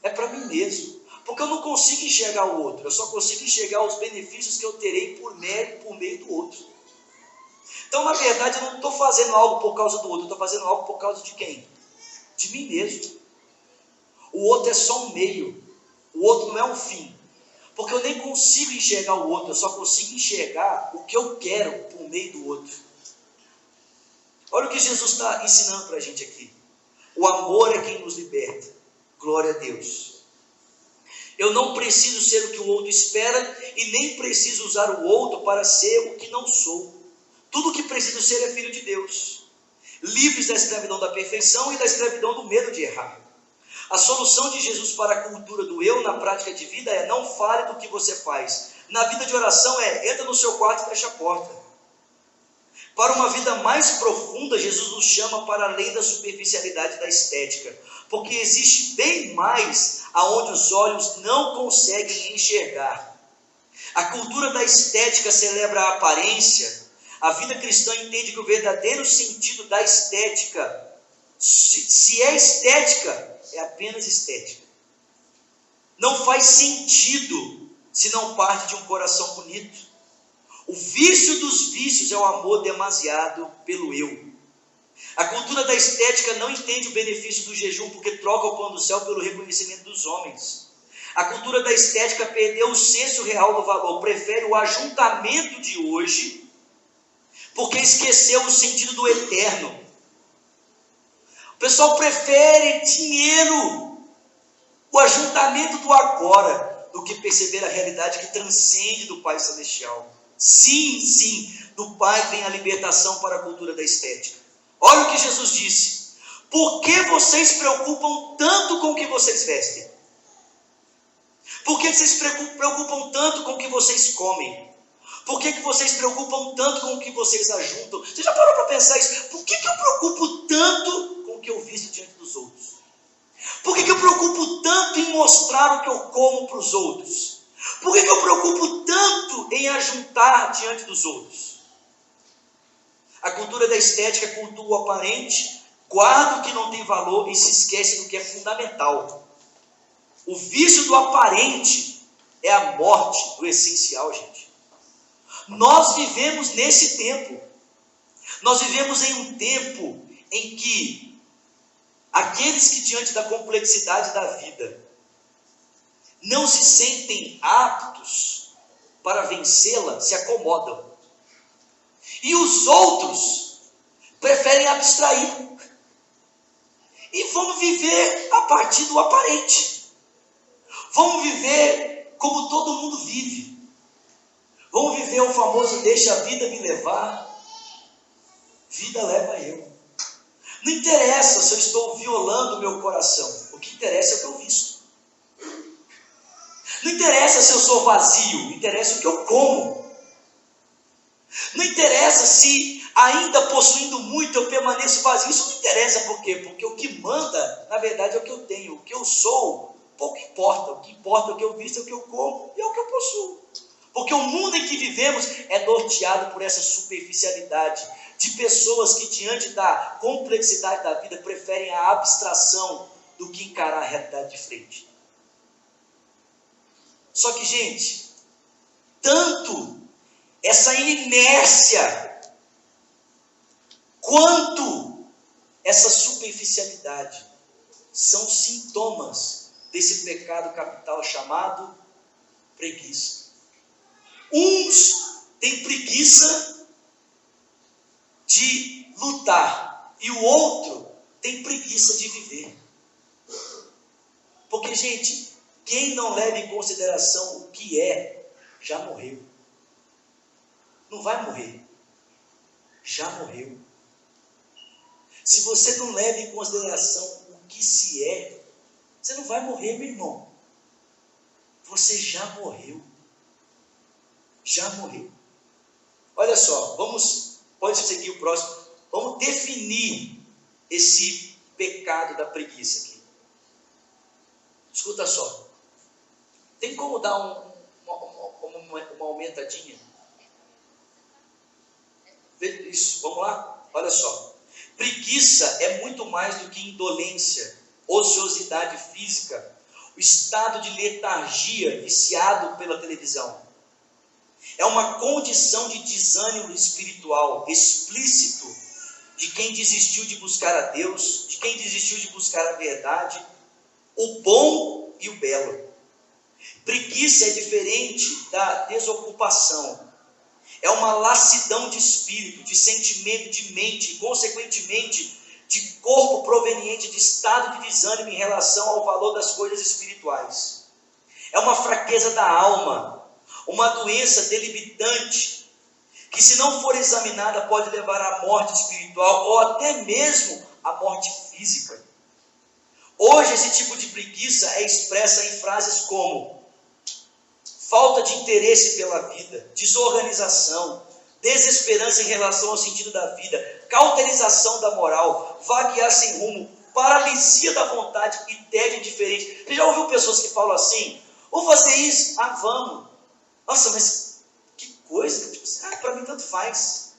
É para mim mesmo, porque eu não consigo enxergar o outro, eu só consigo enxergar os benefícios que eu terei por meio do outro. Então na verdade eu não estou fazendo algo por causa do outro, eu estou fazendo algo por causa de quem? De mim mesmo. O outro é só um meio, o outro não é um fim. Porque eu nem consigo enxergar o outro, eu só consigo enxergar o que eu quero por meio do outro. Olha o que Jesus está ensinando para a gente aqui. O amor é quem nos liberta. Glória a Deus. Eu não preciso ser o que o outro espera e nem preciso usar o outro para ser o que não sou. Tudo o que preciso ser é filho de Deus, livres da escravidão da perfeição e da escravidão do medo de errar. A solução de Jesus para a cultura do eu na prática de vida é: não fale do que você faz. Na vida de oração é: entra no seu quarto e fecha a porta. Para uma vida mais profunda, Jesus nos chama para além da superficialidade da estética, porque existe bem mais aonde os olhos não conseguem enxergar. A cultura da estética celebra a aparência. A vida cristã entende que o verdadeiro sentido da estética, se é estética, é apenas estética. Não faz sentido se não parte de um coração bonito. O vício dos vícios é o amor demasiado pelo eu. A cultura da estética não entende o benefício do jejum porque troca o pão do céu pelo reconhecimento dos homens. A cultura da estética perdeu o senso real do valor, prefere o ajuntamento de hoje porque esqueceu o sentido do eterno. O pessoal prefere dinheiro, o ajuntamento do agora, do que perceber a realidade que transcende do Pai Celestial. Sim, do Pai vem a libertação para a cultura da estética. Olha o que Jesus disse: por que vocês se preocupam tanto com o que vocês vestem? Por que vocês se preocupam tanto com o que vocês comem? Por que vocês se preocupam tanto com o que vocês ajuntam? Você já parou para pensar isso? Por que eu preocupo tanto com o que eu visto diante dos outros? Por que eu preocupo tanto em mostrar o que eu como para os outros? Por que eu preocupo tanto em ajuntar diante dos outros? A cultura da estética cultua o aparente, guarda o que não tem valor e se esquece do que é fundamental. O vício do aparente é a morte do essencial, gente. Nós vivemos nesse tempo. Nós vivemos em um tempo em que aqueles que diante da complexidade da vida não se sentem aptos para vencê-la, se acomodam. E os outros preferem abstrair. E vão viver a partir do aparente. Vão viver como todo mundo vive. Vão viver o famoso deixa a vida me levar, vida leva eu. Não interessa se eu estou violando o meu coração. O que interessa é o que eu visto. Não interessa se eu sou vazio, interessa o que eu como. Não interessa se ainda possuindo muito eu permaneço vazio. Isso não interessa, por quê? Porque o que manda, na verdade, é o que eu tenho. O que eu sou, pouco importa. O que importa é o que eu visto, é o que eu como e é o que eu possuo. Porque o mundo em que vivemos é norteado por essa superficialidade de pessoas que diante da complexidade da vida preferem a abstração do que encarar a realidade de frente. Só que, gente, tanto essa inércia quanto essa superficialidade são sintomas desse pecado capital chamado preguiça. Uns têm preguiça de lutar e o outro tem preguiça de viver. Porque, gente, quem não leva em consideração o que é, já morreu. Não vai morrer. Já morreu. Se você não leva em consideração o que se é, você não vai morrer, meu irmão. Você já morreu. Já morreu. Olha só, pode seguir o próximo. Vamos definir esse pecado da preguiça aqui. Escuta só. Tem como dar uma aumentadinha? Isso, vamos lá? Olha só. Preguiça é muito mais do que indolência, ociosidade física, o estado de letargia viciado pela televisão. É uma condição de desânimo espiritual explícito de quem desistiu de buscar a Deus, de quem desistiu de buscar a verdade, o bom e o belo. Preguiça é diferente da desocupação. É uma lassidão de espírito, de sentimento, de mente, e consequentemente de corpo proveniente de estado de desânimo em relação ao valor das coisas espirituais. É uma fraqueza da alma, uma doença debilitante, que se não for examinada pode levar à morte espiritual ou até mesmo à morte física. Hoje esse tipo de preguiça é expressa em frases como falta de interesse pela vida, desorganização, desesperança em relação ao sentido da vida, cauterização da moral, vaguear sem rumo, paralisia da vontade e tédio indiferente. Você já ouviu pessoas que falam assim, vou fazer isso? Ah, vamos. Nossa, mas que coisa, tipo, para mim tanto faz.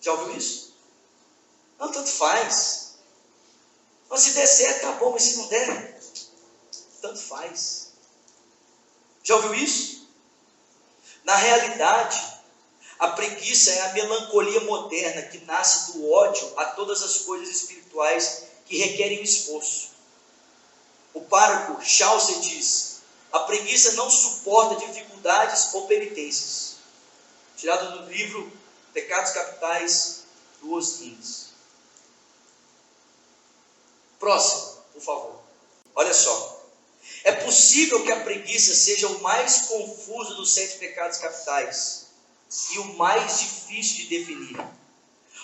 Já ouviu isso? Não, tanto faz. Mas se der certo, tá bom, mas se não der, tanto faz. Já ouviu isso? Na realidade, a preguiça é a melancolia moderna que nasce do ódio a todas as coisas espirituais que requerem esforço. O pároco Chaucer diz, a preguiça não suporta dificuldades ou penitências. Tirado do livro Pecados Capitais, do Os. Próximo, por favor. Olha só. É possível que a preguiça seja o mais confuso dos 7 pecados capitais e o mais difícil de definir.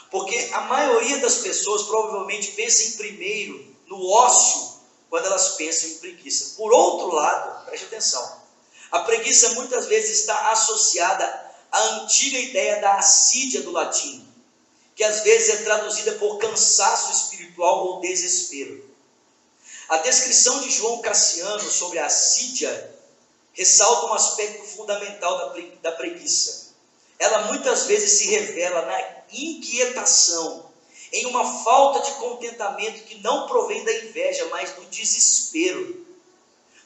Porque a maioria das pessoas provavelmente pensa em primeiro no ócio quando elas pensam em preguiça. Por outro lado, preste atenção, a preguiça muitas vezes está associada à antiga ideia da assídia do latim, que às vezes é traduzida por cansaço espiritual ou desespero. A descrição de João Cassiano sobre a assídia ressalta um aspecto fundamental da preguiça. Ela muitas vezes se revela na inquietação, em uma falta de contentamento que não provém da inveja, mas do desespero.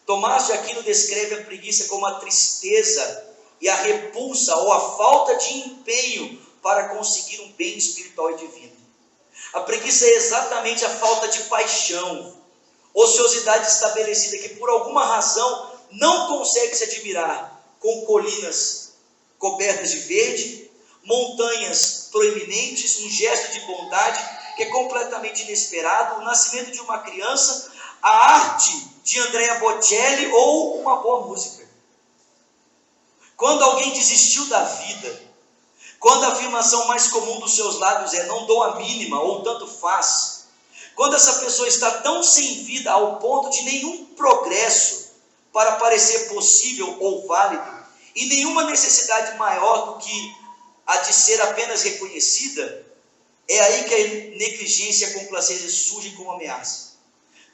Tomás de Aquino descreve a preguiça como a tristeza e a repulsa ou a falta de empenho para conseguir um bem espiritual e divino. A preguiça é exatamente a falta de paixão, ociosidade estabelecida que por alguma razão não consegue se admirar com colinas cobertas de verde, montanhas proeminentes, um gesto de bondade que é completamente inesperado, o nascimento de uma criança, a arte de Andrea Bocelli ou uma boa música. Quando alguém desistiu da vida, quando a afirmação mais comum dos seus lábios é não dou a mínima ou tanto faz, quando essa pessoa está tão sem vida ao ponto de nenhum progresso para parecer possível ou válido, e nenhuma necessidade maior do que a de ser apenas reconhecida, é aí que a negligência e a complacência surgem como ameaça.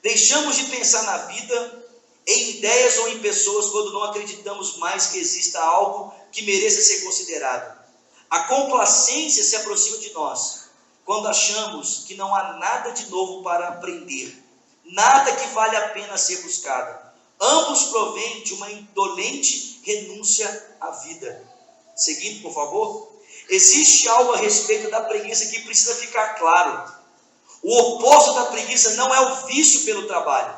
Deixamos de pensar na vida, em ideias ou em pessoas, quando não acreditamos mais que exista algo que mereça ser considerado. A complacência se aproxima de nós, quando achamos que não há nada de novo para aprender, nada que vale a pena ser buscado. Ambos provêm de uma indolente renúncia à vida. Seguindo, por favor. Existe algo a respeito da preguiça que precisa ficar claro. O oposto da preguiça não é o vício pelo trabalho.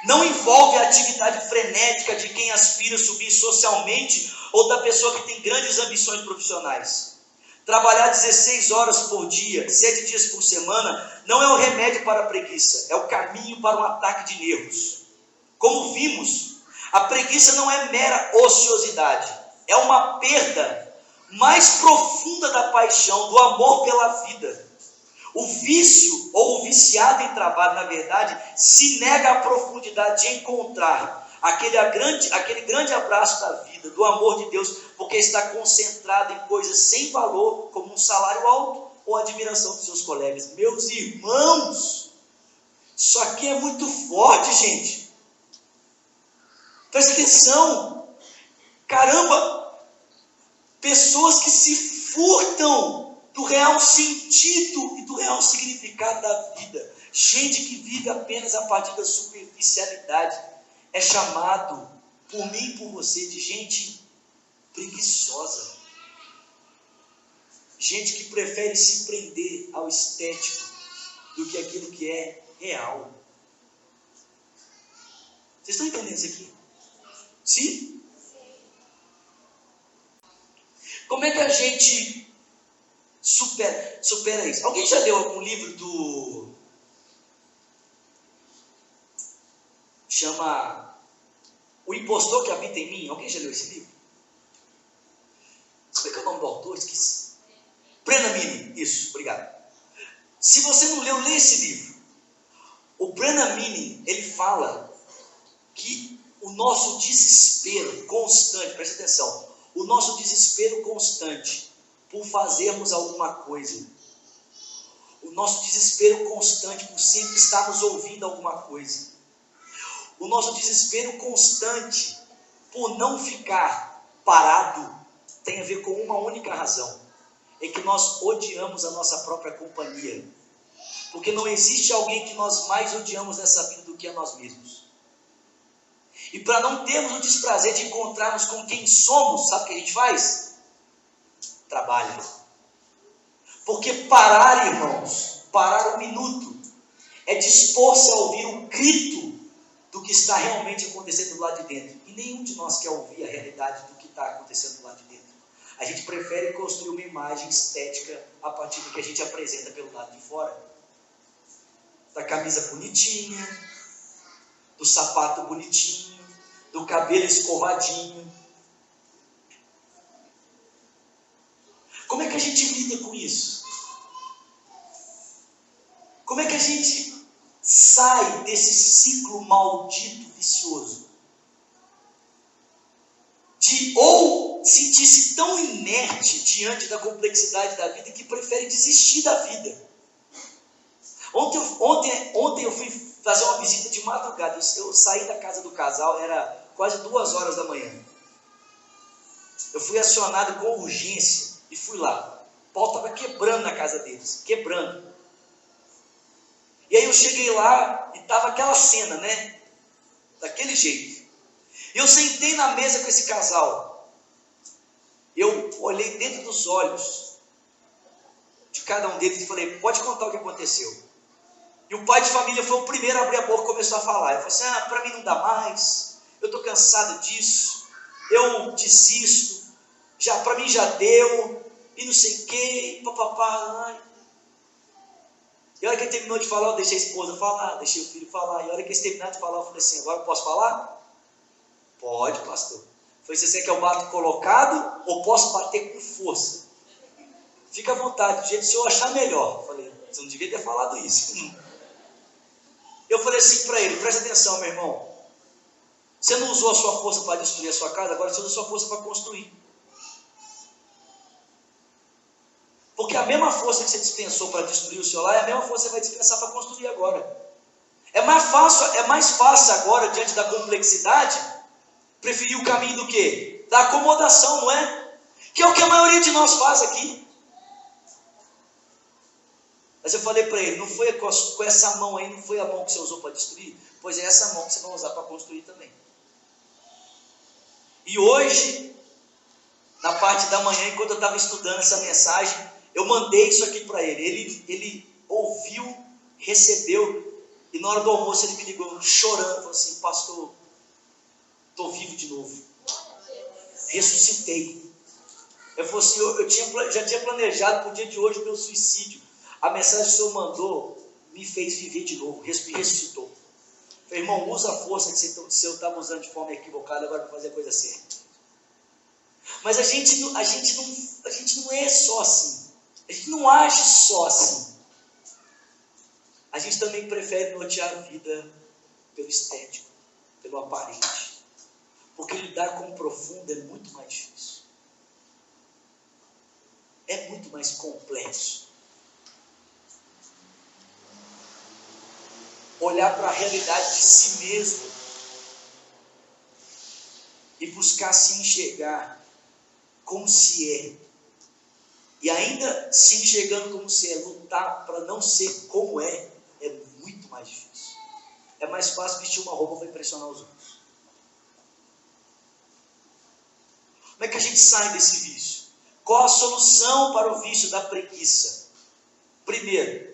Não envolve a atividade frenética de quem aspira a subir socialmente ou da pessoa que tem grandes ambições profissionais. Trabalhar 16 horas por dia, 7 dias por semana, não é o remédio para a preguiça, é o caminho para um ataque de nervos. Como vimos, a preguiça não é mera ociosidade, é uma perda mais profunda da paixão, do amor pela vida. O vício ou o viciado em trabalho, na verdade, se nega à profundidade de encontrar aquele grande abraço da vida, do amor de Deus, porque está concentrado em coisas sem valor, como um salário alto ou a admiração dos seus colegas. Meus irmãos, isso aqui é muito forte, gente. Presta atenção. Caramba, pessoas que se furtam do real sentido e do real significado da vida. Gente que vive apenas a partir da superficialidade é chamado por mim e por você de gente preguiçosa. Gente que prefere se prender ao estético do que aquilo que é real. Vocês estão entendendo isso aqui? Sim? Como é que a gente supera isso? Alguém já leu algum livro do chama O Impostor que Habita em Mim. Alguém já leu esse livro? Como é que é o nome do autor? Esqueci. Brennan Manning, isso, obrigado. Se você não leu, lê esse livro. O Brennan Manning, ele fala que o nosso desespero constante, preste atenção, o nosso desespero constante por fazermos alguma coisa, o nosso desespero constante por sempre estarmos ouvindo alguma coisa, o nosso desespero constante por não ficar parado, tem a ver com uma única razão, é que nós odiamos a nossa própria companhia, porque não existe alguém que nós mais odiamos nessa vida do que a nós mesmos. E para não termos o desprazer de encontrarmos com quem somos, sabe o que a gente faz? Trabalha. Porque parar, irmãos, parar um minuto, é dispor-se a ouvir o grito do que está realmente acontecendo do lado de dentro. E nenhum de nós quer ouvir a realidade do que está acontecendo do lado de dentro. A gente prefere construir uma imagem estética a partir do que a gente apresenta pelo lado de fora. Da camisa bonitinha, do sapato bonitinho, do cabelo escovadinho. Como é que a gente lida com isso? Como é que a gente sai desse ciclo maldito, vicioso? De ou sentir-se tão inerte diante da complexidade da vida que prefere desistir da vida. Ontem eu fui fazer uma visita de madrugada. Eu saí da casa do casal, era quase 2 horas da manhã. Eu fui acionado com urgência e fui lá. O pau estava quebrando na casa deles, quebrando. E aí eu cheguei lá e estava aquela cena, né? Daquele jeito. E eu sentei na mesa com esse casal. Eu olhei dentro dos olhos de cada um deles e falei, pode contar o que aconteceu. E o pai de família foi o primeiro a abrir a boca e começou a falar. Ele falou assim, para mim não dá mais, eu estou cansado disso, eu desisto, para mim já deu, e não sei o que, papapá. E a hora que ele terminou de falar, eu deixei a esposa falar, deixei o filho falar. E a hora que eles terminaram de falar, eu falei assim, agora eu posso falar? Pode, pastor. Eu falei, você quer eu bato colocado ou posso bater com força? Fica à vontade, do jeito que o senhor achar melhor. Eu falei, você não devia ter falado isso. Eu falei assim para ele, presta atenção, meu irmão. Você não usou a sua força para destruir a sua casa, agora você usa a sua força para construir. Porque a mesma força que você dispensou para destruir o seu lar, é a mesma força que você vai dispensar para construir agora. É mais fácil agora, diante da complexidade, preferir o caminho do quê? Da acomodação, não é? Que é o que a maioria de nós faz aqui. Mas eu falei para ele, não foi com essa mão aí, não foi a mão que você usou para destruir? Pois é essa mão que você vai usar para construir também. E hoje, na parte da manhã, enquanto eu estava estudando essa mensagem, eu mandei isso aqui para ele. Ele ouviu, recebeu, e na hora do almoço ele me ligou chorando, falou assim, pastor, estou vivo de novo, ressuscitei. Eu falei assim, eu já tinha planejado para o dia de hoje o meu suicídio. A mensagem que o Senhor mandou me fez viver de novo, me ressuscitou. Falei, irmão, usa a força que você estava usando de forma equivocada agora para fazer a coisa certa. Mas a gente não é só assim. A gente não age só assim. A gente também prefere nortear a vida pelo estético, pelo aparente. Porque lidar com o profundo é muito mais difícil. É muito mais complexo. Olhar para a realidade de si mesmo e buscar se enxergar como se é. E ainda se enxergando como se é, lutar para não ser como é muito mais difícil. É mais fácil vestir uma roupa para impressionar os outros. Como é que a gente sai desse vício? Qual a solução para o vício da preguiça? Primeiro,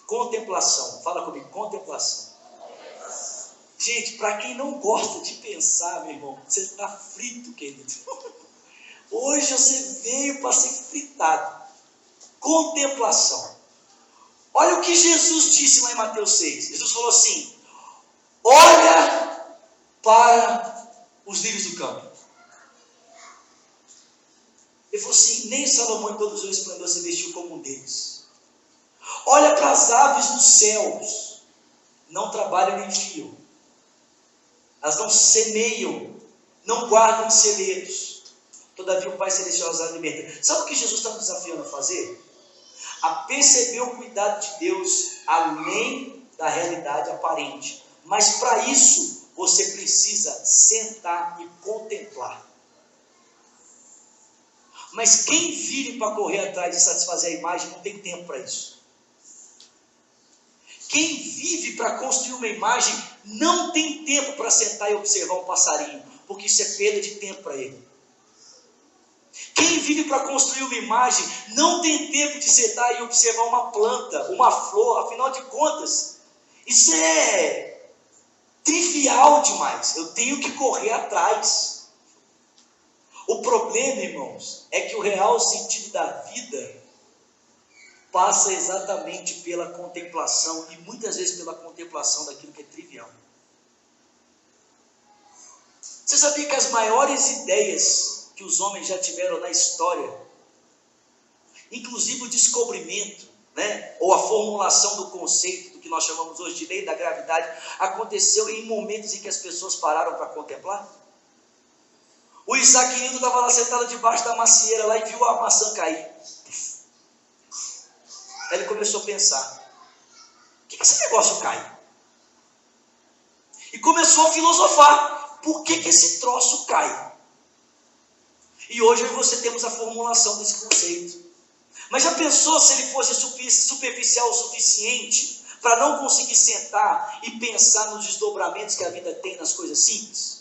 contemplação. Fala comigo, contemplação. Gente, para quem não gosta de pensar, meu irmão, você está frito, querido. Hoje você veio para ser fritado. Contemplação. Olha o que Jesus disse lá em Mateus 6. Jesus falou assim, olha para os lírios do campo. Ele falou assim: nem Salomão em todo o seu esplendor se vestiu como um deles. Olha para as aves dos céus, não trabalham nem fiam, elas não semeiam, não guardam celeiros, todavia o Pai Celestial as alimenta. Sabe o que Jesus está nos desafiando a fazer? A perceber o cuidado de Deus além da realidade aparente. Mas para isso você precisa sentar e contemplar. Mas quem vive para correr atrás de satisfazer a imagem não tem tempo para isso. Quem vive para construir uma imagem não tem tempo para sentar e observar um passarinho, porque isso é perda de tempo para ele. Quem vive para construir uma imagem não tem tempo de sentar e observar uma planta, uma flor. Afinal de contas, isso é trivial demais. Eu tenho que correr atrás. O problema, irmãos, é que o real sentido da vida passa exatamente pela contemplação, e muitas vezes pela contemplação daquilo que é trivial. Você sabia que as maiores ideias que os homens já tiveram na história, inclusive o descobrimento, ou a formulação do conceito do que nós chamamos hoje de lei da gravidade, aconteceu em momentos em que as pessoas pararam para contemplar? O Isaac Newton estava lá sentado debaixo da macieira lá e viu a maçã cair. Aí ele começou a pensar: por que esse negócio cai? E começou a filosofar: por que esse troço cai? E hoje eu e você temos a formulação desse conceito. Mas já pensou se ele fosse superficial o suficiente para não conseguir sentar e pensar nos desdobramentos que a vida tem nas coisas simples?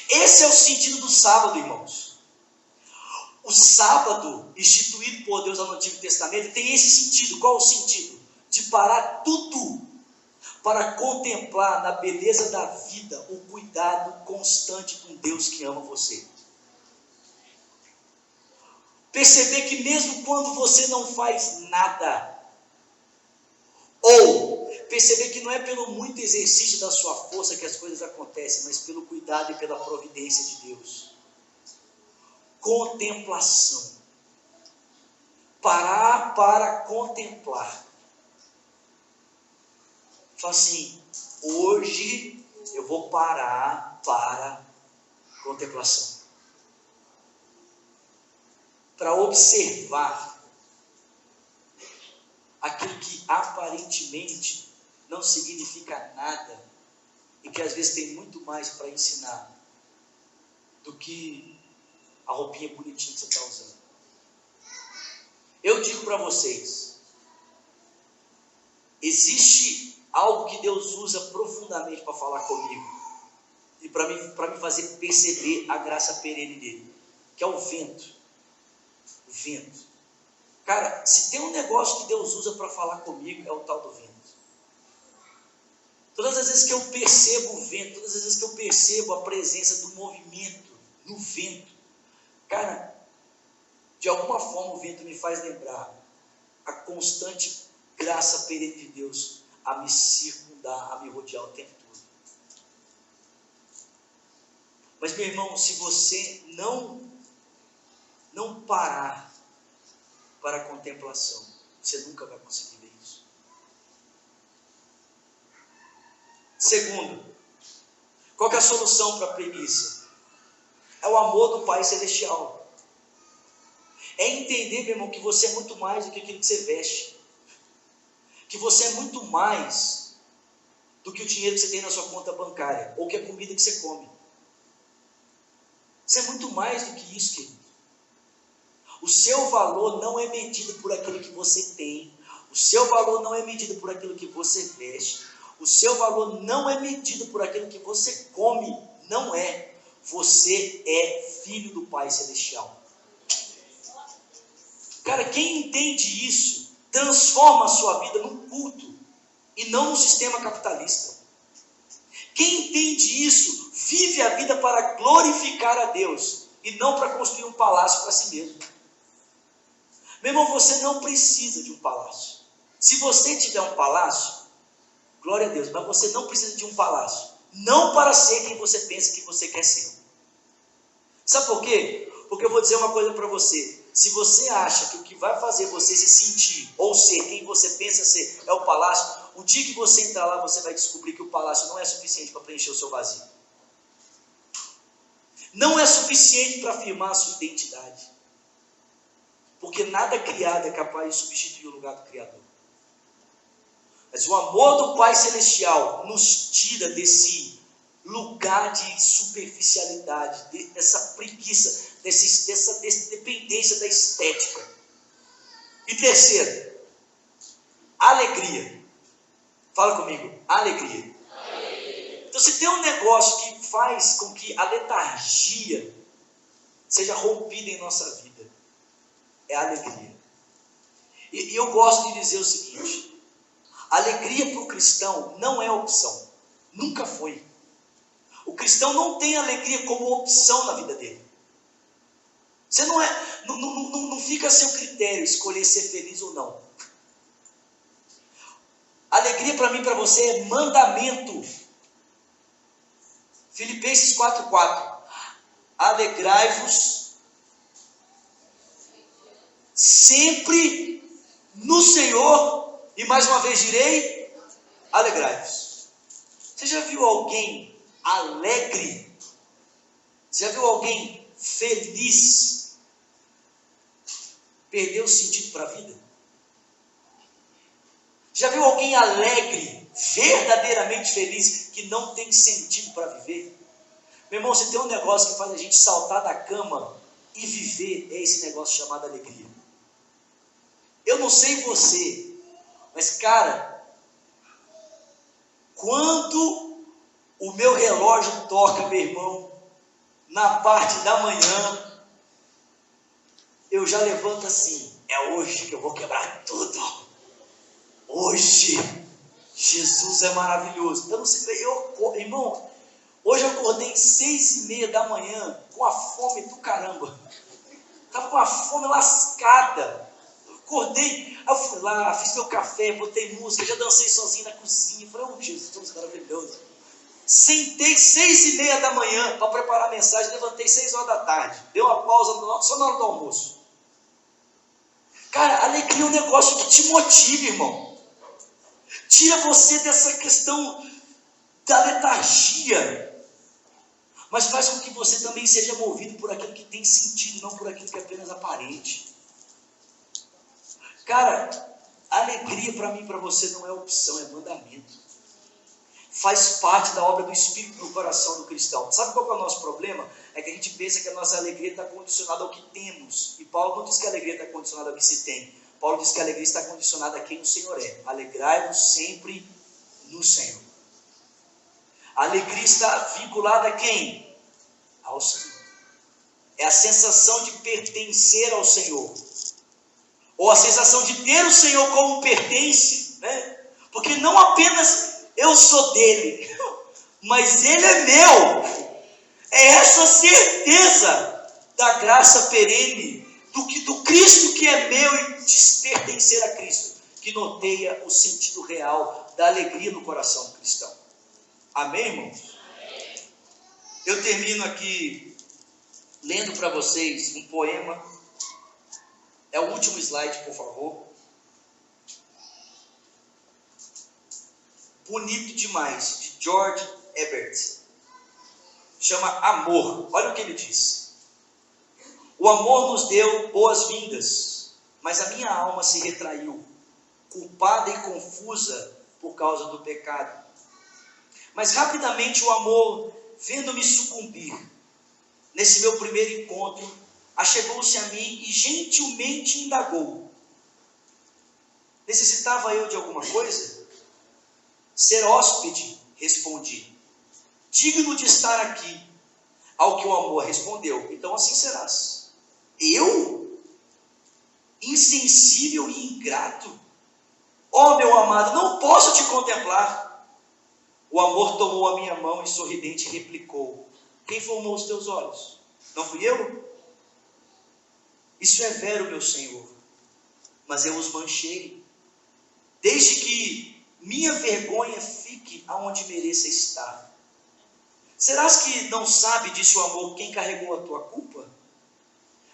Esse é o sentido do sábado, irmãos. O sábado, instituído por Deus no Antigo Testamento, tem esse sentido. Qual o sentido? De parar tudo para contemplar na beleza da vida o cuidado constante de um Deus que ama você. Perceber que mesmo quando você não faz nada, ou perceber que não é pelo muito exercício da sua força que as coisas acontecem, mas pelo cuidado e pela providência de Deus. Contemplação. Parar para contemplar. Fala assim: hoje eu vou parar para contemplação. Para observar aquilo que aparentemente não significa nada e que às vezes tem muito mais para ensinar do que a roupinha bonitinha que você está usando. Eu digo para vocês, existe algo que Deus usa profundamente para falar comigo e para me fazer perceber a graça perene dele, que é o vento. O vento. Cara, se tem um negócio que Deus usa para falar comigo, é o tal do vento. Todas as vezes que eu percebo o vento, todas as vezes que eu percebo a presença do movimento no vento, cara, de alguma forma o vento me faz lembrar a constante graça perene de Deus a me circundar, a me rodear o tempo todo. Mas, meu irmão, se você não parar para a contemplação, você nunca vai conseguir ver isso. Segundo, qual que é a solução para a preguiça? É o amor do Pai Celestial. É entender, meu irmão, que você é muito mais do que aquilo que você veste. Que você é muito mais do que o dinheiro que você tem na sua conta bancária, ou que a comida que você come. Você é muito mais do que isso, querido. O seu valor não é medido por aquilo que você tem. O seu valor não é medido por aquilo que você veste. O seu valor não é medido por aquilo que você come. Não é. Você é filho do Pai Celestial. Cara, quem entende isso, transforma a sua vida num culto e não num sistema capitalista. Quem entende isso, vive a vida para glorificar a Deus e não para construir um palácio para si mesmo. Meu irmão, você não precisa de um palácio. Se você tiver um palácio, glória a Deus, mas você não precisa de um palácio. não para ser quem você pensa que você quer ser. Sabe por quê? Porque eu vou dizer uma coisa para você. Se você acha que o que vai fazer você se sentir ou ser quem você pensa ser é o palácio, o dia que você entrar lá, você vai descobrir que o palácio não é suficiente para preencher o seu vazio. Não é suficiente para afirmar a sua identidade. Porque nada criado é capaz de substituir o lugar do Criador. Mas o amor do Pai Celestial nos tira desse lugar de superficialidade, dessa preguiça, dessa dependência da estética. E terceiro, alegria. Fala comigo, alegria. Então, se tem um negócio que faz com que a letargia seja rompida em nossa vida, é a alegria. E eu gosto de dizer o seguinte: alegria para o cristão não é opção, nunca foi. O cristão não tem alegria como opção na vida dele. Você não fica a seu critério escolher ser feliz ou não. Alegria para mim e para você é mandamento. Filipenses 4:4. Alegrai-vos sempre no Senhor, e mais uma vez direi, alegrai-vos. Você já viu alguém alegre? Você já viu alguém feliz perder o sentido para a vida? Já viu alguém alegre, verdadeiramente feliz, que não tem sentido para viver? Meu irmão, se tem um negócio que faz a gente saltar da cama e viver, é esse negócio chamado alegria. Eu não sei você, mas cara, quando o meu relógio toca, meu irmão, na parte da manhã, eu já levanto assim: é hoje que eu vou quebrar tudo. Hoje, Jesus é maravilhoso. Eu não sei, irmão, hoje eu acordei 6:30 da manhã, com a fome do caramba. Estava com a fome lascada. Acordei, aí eu fui lá, fiz meu café, botei música, já dancei sozinho na cozinha. Falei, oh Jesus, maravilhoso. Sentei 6:30 da manhã para preparar a mensagem, levantei 6 horas da tarde. Dei uma pausa só na hora do almoço. Cara, alegria é um negócio que te motiva, irmão. Tira você dessa questão da letargia, mas faz com que você também seja movido por aquilo que tem sentido, não por aquilo que é apenas aparente. Cara, alegria para mim e para você não é opção, é mandamento. Faz parte da obra do Espírito no coração do cristão. Sabe qual é o nosso problema? É que a gente pensa que a nossa alegria está condicionada ao que temos. E Paulo não diz que a alegria está condicionada ao que se tem. Paulo diz que a alegria está condicionada a quem o Senhor é. Alegrai-vos sempre no Senhor. A alegria está vinculada a quem? Ao Senhor. É a sensação de pertencer ao Senhor. Ou a sensação de ter o Senhor como pertence, né? Porque não apenas eu sou dele, mas ele é meu. É essa certeza da graça perene, do Cristo que é meu e de pertencer a Cristo, que norteia o sentido real da alegria no coração do cristão. Amém, irmãos? Amém. Eu termino aqui lendo para vocês um poema. É o último slide, por favor. Bonito demais, de George Herbert. Chama Amor. Olha o que ele diz: o amor nos deu boas-vindas, mas a minha alma se retraiu, culpada e confusa por causa do pecado. Mas rapidamente o amor, vendo-me sucumbir, nesse meu primeiro encontro, achegou-se a mim e gentilmente indagou: necessitava eu de alguma coisa? Ser hóspede, respondi, digno de estar aqui. Ao que o amor respondeu: então assim serás. Eu? Insensível e ingrato? Oh, meu amado, não posso te contemplar. O amor tomou a minha mão e sorridente replicou: quem formou os teus olhos? Não fui eu? Isso é vero, meu Senhor, mas eu os manchei. Desde que minha vergonha fique aonde mereça estar. Serás que não sabe, disse o amor, quem carregou a tua culpa?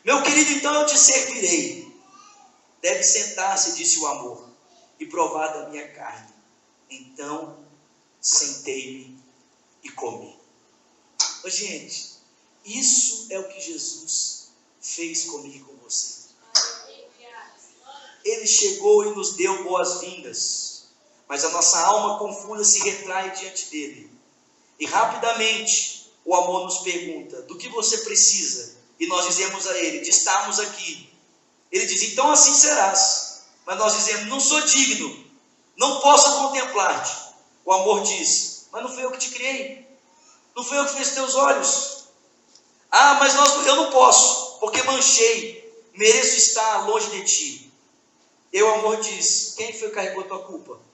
Meu querido, então eu te servirei. Deve sentar-se, disse o amor, e provar da minha carne. Então sentei-me e comi. Ô, gente, isso é o que Jesus fez comigo e com você. Ele chegou e nos deu boas-vindas, mas a nossa alma confusa se retrai diante dele. E rapidamente o amor nos pergunta: do que você precisa? E nós dizemos a ele: de estarmos aqui. Ele diz: então assim serás. Mas nós dizemos: não sou digno, não posso contemplar-te. O amor diz: mas não fui eu que te criei, não fui eu que fiz teus olhos. Ah, mas eu não posso, porque manchei, mereço estar longe de ti. E o amor diz: quem foi que carregou a tua culpa?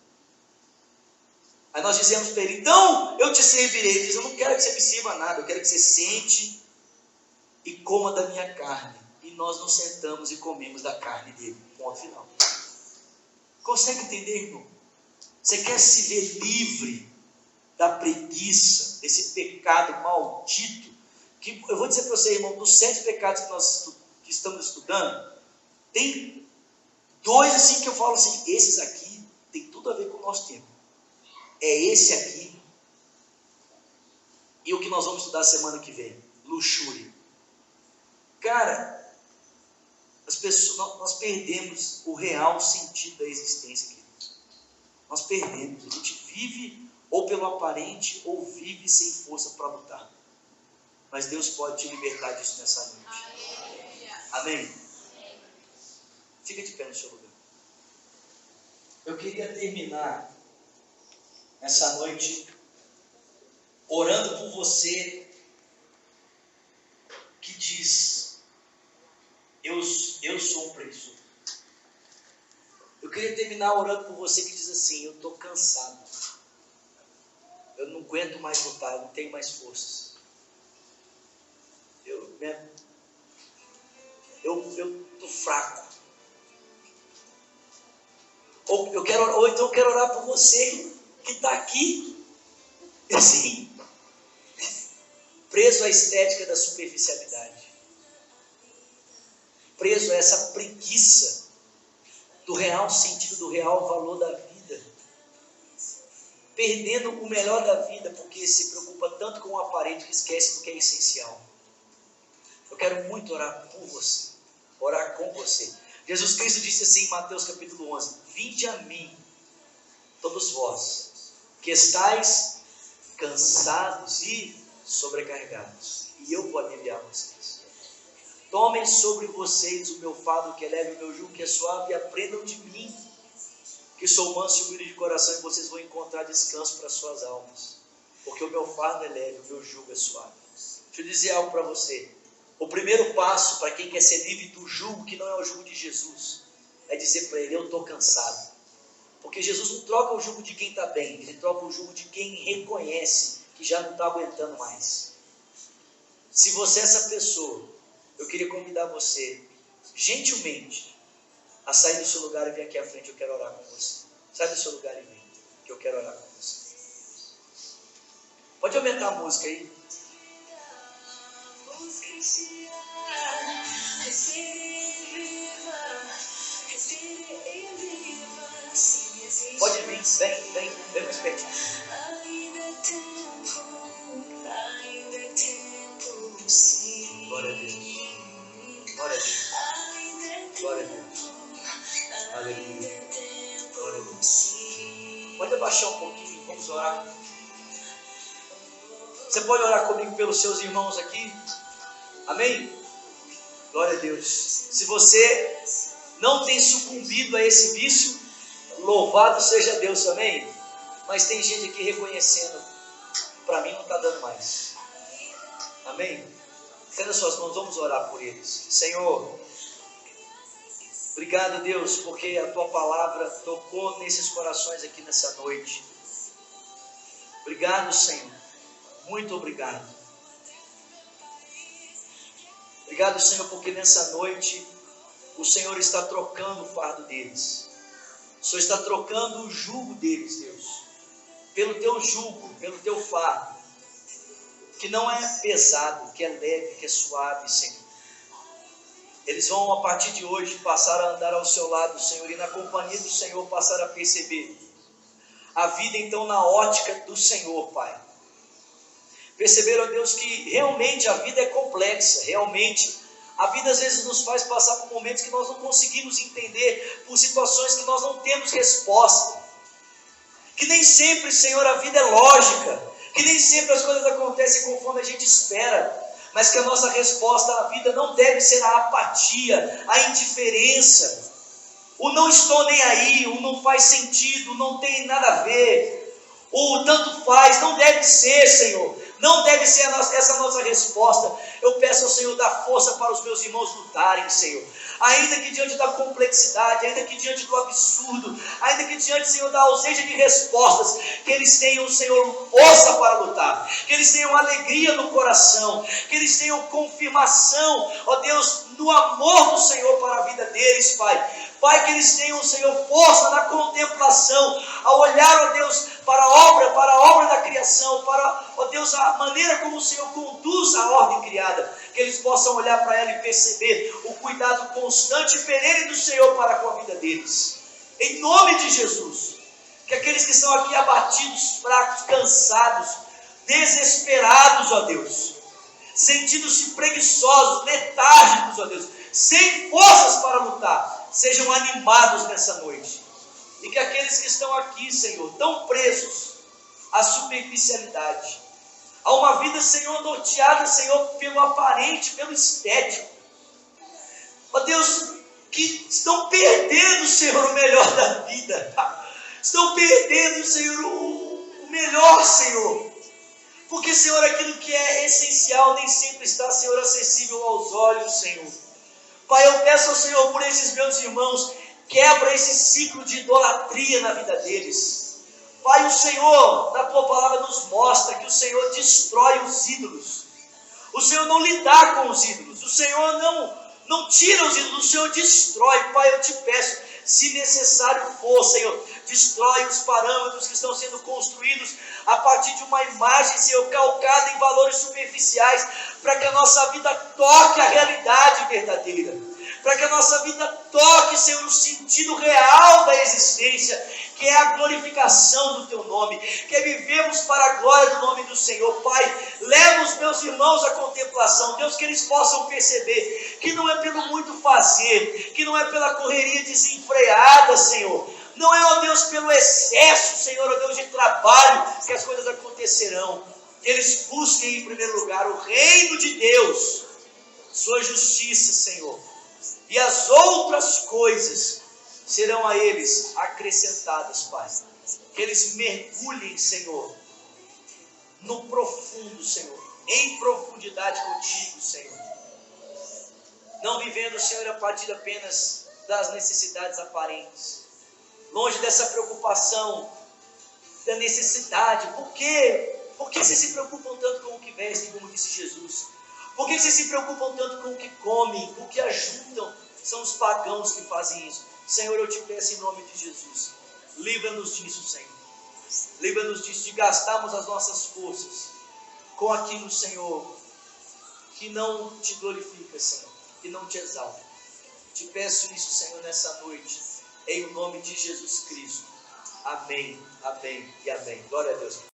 Aí nós dizemos para ele: então eu te servirei. Ele diz: eu não quero que você me sirva nada, eu quero que você sente e coma da minha carne. E nós nos sentamos e comemos da carne dele. Ponto final. Consegue entender, irmão? Você quer se ver livre da preguiça, desse pecado maldito? Que eu vou dizer para você, irmão, dos 7 pecados que nós estamos estudando, tem 2 assim que eu falo assim: esses aqui tem tudo a ver com o nosso tempo. É esse aqui e o que nós vamos estudar semana que vem, luxúria. Cara, as pessoas, nós perdemos o real sentido da existência, queridos. Nós perdemos. A gente vive ou pelo aparente ou vive sem força para lutar. Mas Deus pode te libertar disso nessa noite. Amém? Fica de pé no seu lugar. Eu queria terminar essa noite orando por você que diz: eu sou um preguiçoso. Eu queria terminar orando por você que diz assim: eu estou cansado, eu não aguento mais lutar, eu não tenho mais forças, eu estou fraco. Ou então eu quero orar por você que está aqui, assim, preso à estética da superficialidade, preso a essa preguiça do real sentido, do real valor da vida, perdendo o melhor da vida porque se preocupa tanto com o aparente que esquece do que é essencial. Eu quero muito orar por você, orar com você. Jesus Cristo disse assim em Mateus capítulo 11: vinde a mim, todos vós, que estáis cansados e sobrecarregados, e eu vou aliviar vocês. Tomem sobre vocês o meu fardo que é leve, o meu jugo que é suave, e aprendam de mim, que sou manso e humilde de coração, e vocês vão encontrar descanso para suas almas, porque o meu fardo é leve, o meu jugo é suave. Deixa eu dizer algo para você. O primeiro passo para quem quer ser livre do jugo, que não é o jugo de Jesus, é dizer para ele: eu estou cansado. Porque Jesus não troca o jugo de quem está bem, ele troca o jugo de quem reconhece que já não está aguentando mais. Se você é essa pessoa, eu queria convidar você, gentilmente, a sair do seu lugar e vir aqui à frente. Eu quero orar com você. Sai do seu lugar e vem, que eu quero orar com você. Pode aumentar a música aí. Pode vir, vem mais pertinho. Glória a Deus. Glória a Deus. Glória a Deus. Aleluia. Glória a Deus. Pode abaixar um pouquinho, vamos orar. Você pode orar comigo pelos seus irmãos aqui? Amém? Glória a Deus. Se você não tem sucumbido a esse vício, louvado seja Deus, amém? Mas tem gente aqui reconhecendo: para mim não está dando mais. Amém? Estenda suas mãos, vamos orar por eles. Senhor, obrigado, Deus, porque a Tua palavra tocou nesses corações aqui nessa noite. Obrigado, Senhor. Muito obrigado. Obrigado, Senhor, porque nessa noite o Senhor está trocando o fardo deles. O Senhor está trocando o jugo deles, Deus, pelo Teu jugo, pelo Teu fardo. que não é pesado, que é leve, que é suave, Senhor. Eles vão, a partir de hoje, passar a andar ao seu lado, Senhor, e na companhia do Senhor passar a perceber a vida, então, na ótica do Senhor, Pai. Perceber, ó Deus, que realmente a vida é complexa, realmente a vida às vezes nos faz passar por momentos que nós não conseguimos entender, por situações que nós não temos resposta. Que nem sempre, Senhor, a vida é lógica, que nem sempre as coisas acontecem conforme a gente espera, mas que a nossa resposta à vida não deve ser a apatia, a indiferença, o não estou nem aí, o não faz sentido, não tem nada a ver, o tanto faz, não deve ser, Senhor, não deve ser essa nossa resposta. Eu peço ao Senhor dar força para os meus irmãos lutarem, Senhor, ainda que diante da complexidade, ainda que diante do absurdo, ainda que diante, Senhor, da ausência de respostas, que eles tenham, Senhor, força para lutar, que eles tenham alegria no coração, que eles tenham confirmação, ó Deus, no amor do Senhor para a vida deles, Pai. Pai, que eles tenham, Senhor, força na contemplação, ao olhar, ó Deus, para a obra da criação, para, ó Deus, a maneira como o Senhor conduz a ordem criada, que eles possam olhar para ela e perceber o cuidado constante e perene do Senhor para com a vida deles. Em nome de Jesus, que aqueles que estão aqui abatidos, fracos, cansados, desesperados, ó Deus, sentindo-se preguiçosos, letárgicos, ó Deus, sem forças para lutar, sejam animados nessa noite. E que aqueles que estão aqui, Senhor, tão presos à superficialidade, a uma vida, Senhor, norteada, Senhor, pelo aparente, pelo estético, ó Deus, que estão perdendo, Senhor, o melhor da vida, estão perdendo, Senhor, o melhor, Senhor, porque, Senhor, aquilo que é essencial nem sempre está, Senhor, acessível aos olhos, Senhor. Pai, eu peço ao Senhor por esses meus irmãos, quebra esse ciclo de idolatria na vida deles. Pai, o Senhor, na Tua palavra, nos mostra que o Senhor destrói os ídolos. O Senhor não lidar com os ídolos. O Senhor não tira os ídolos, o Senhor destrói. Pai, eu te peço, se necessário for, Senhor, destrói os parâmetros que estão sendo construídos a partir de uma imagem, Senhor, calcada em valores superficiais, para que a nossa vida toque a realidade verdadeira, para que a nossa vida toque, Senhor, o sentido real da existência, que é a glorificação do Teu nome, que é vivemos para a glória do nome do Senhor. Pai, leva os meus irmãos à contemplação, Deus, que eles possam perceber que não é pelo muito fazer, que não é pela correria desenfreada, Senhor, não é, ó Deus, pelo excesso, Senhor, ó Deus, de trabalho, que as coisas acontecerão. Que eles busquem em primeiro lugar o reino de Deus, sua justiça, Senhor, e as outras coisas serão a eles acrescentadas, Pai. Que eles mergulhem, Senhor, no profundo, Senhor, em profundidade contigo, Senhor, não vivendo, Senhor, a partir apenas das necessidades aparentes, longe dessa preocupação da necessidade. Por quê? Por que vocês se preocupam tanto com o que vestem, como disse Jesus? Por que vocês se preocupam tanto com o que comem, com o que ajuntam? São os pagãos que fazem isso. Senhor, eu te peço em nome de Jesus, livra-nos disso, Senhor. Livra-nos disso, de gastarmos as nossas forças com aquilo, Senhor, que não te glorifica, Senhor, que não te exalta. Te peço isso, Senhor, nessa noite, em nome de Jesus Cristo. Amém, amém e amém. Glória a Deus.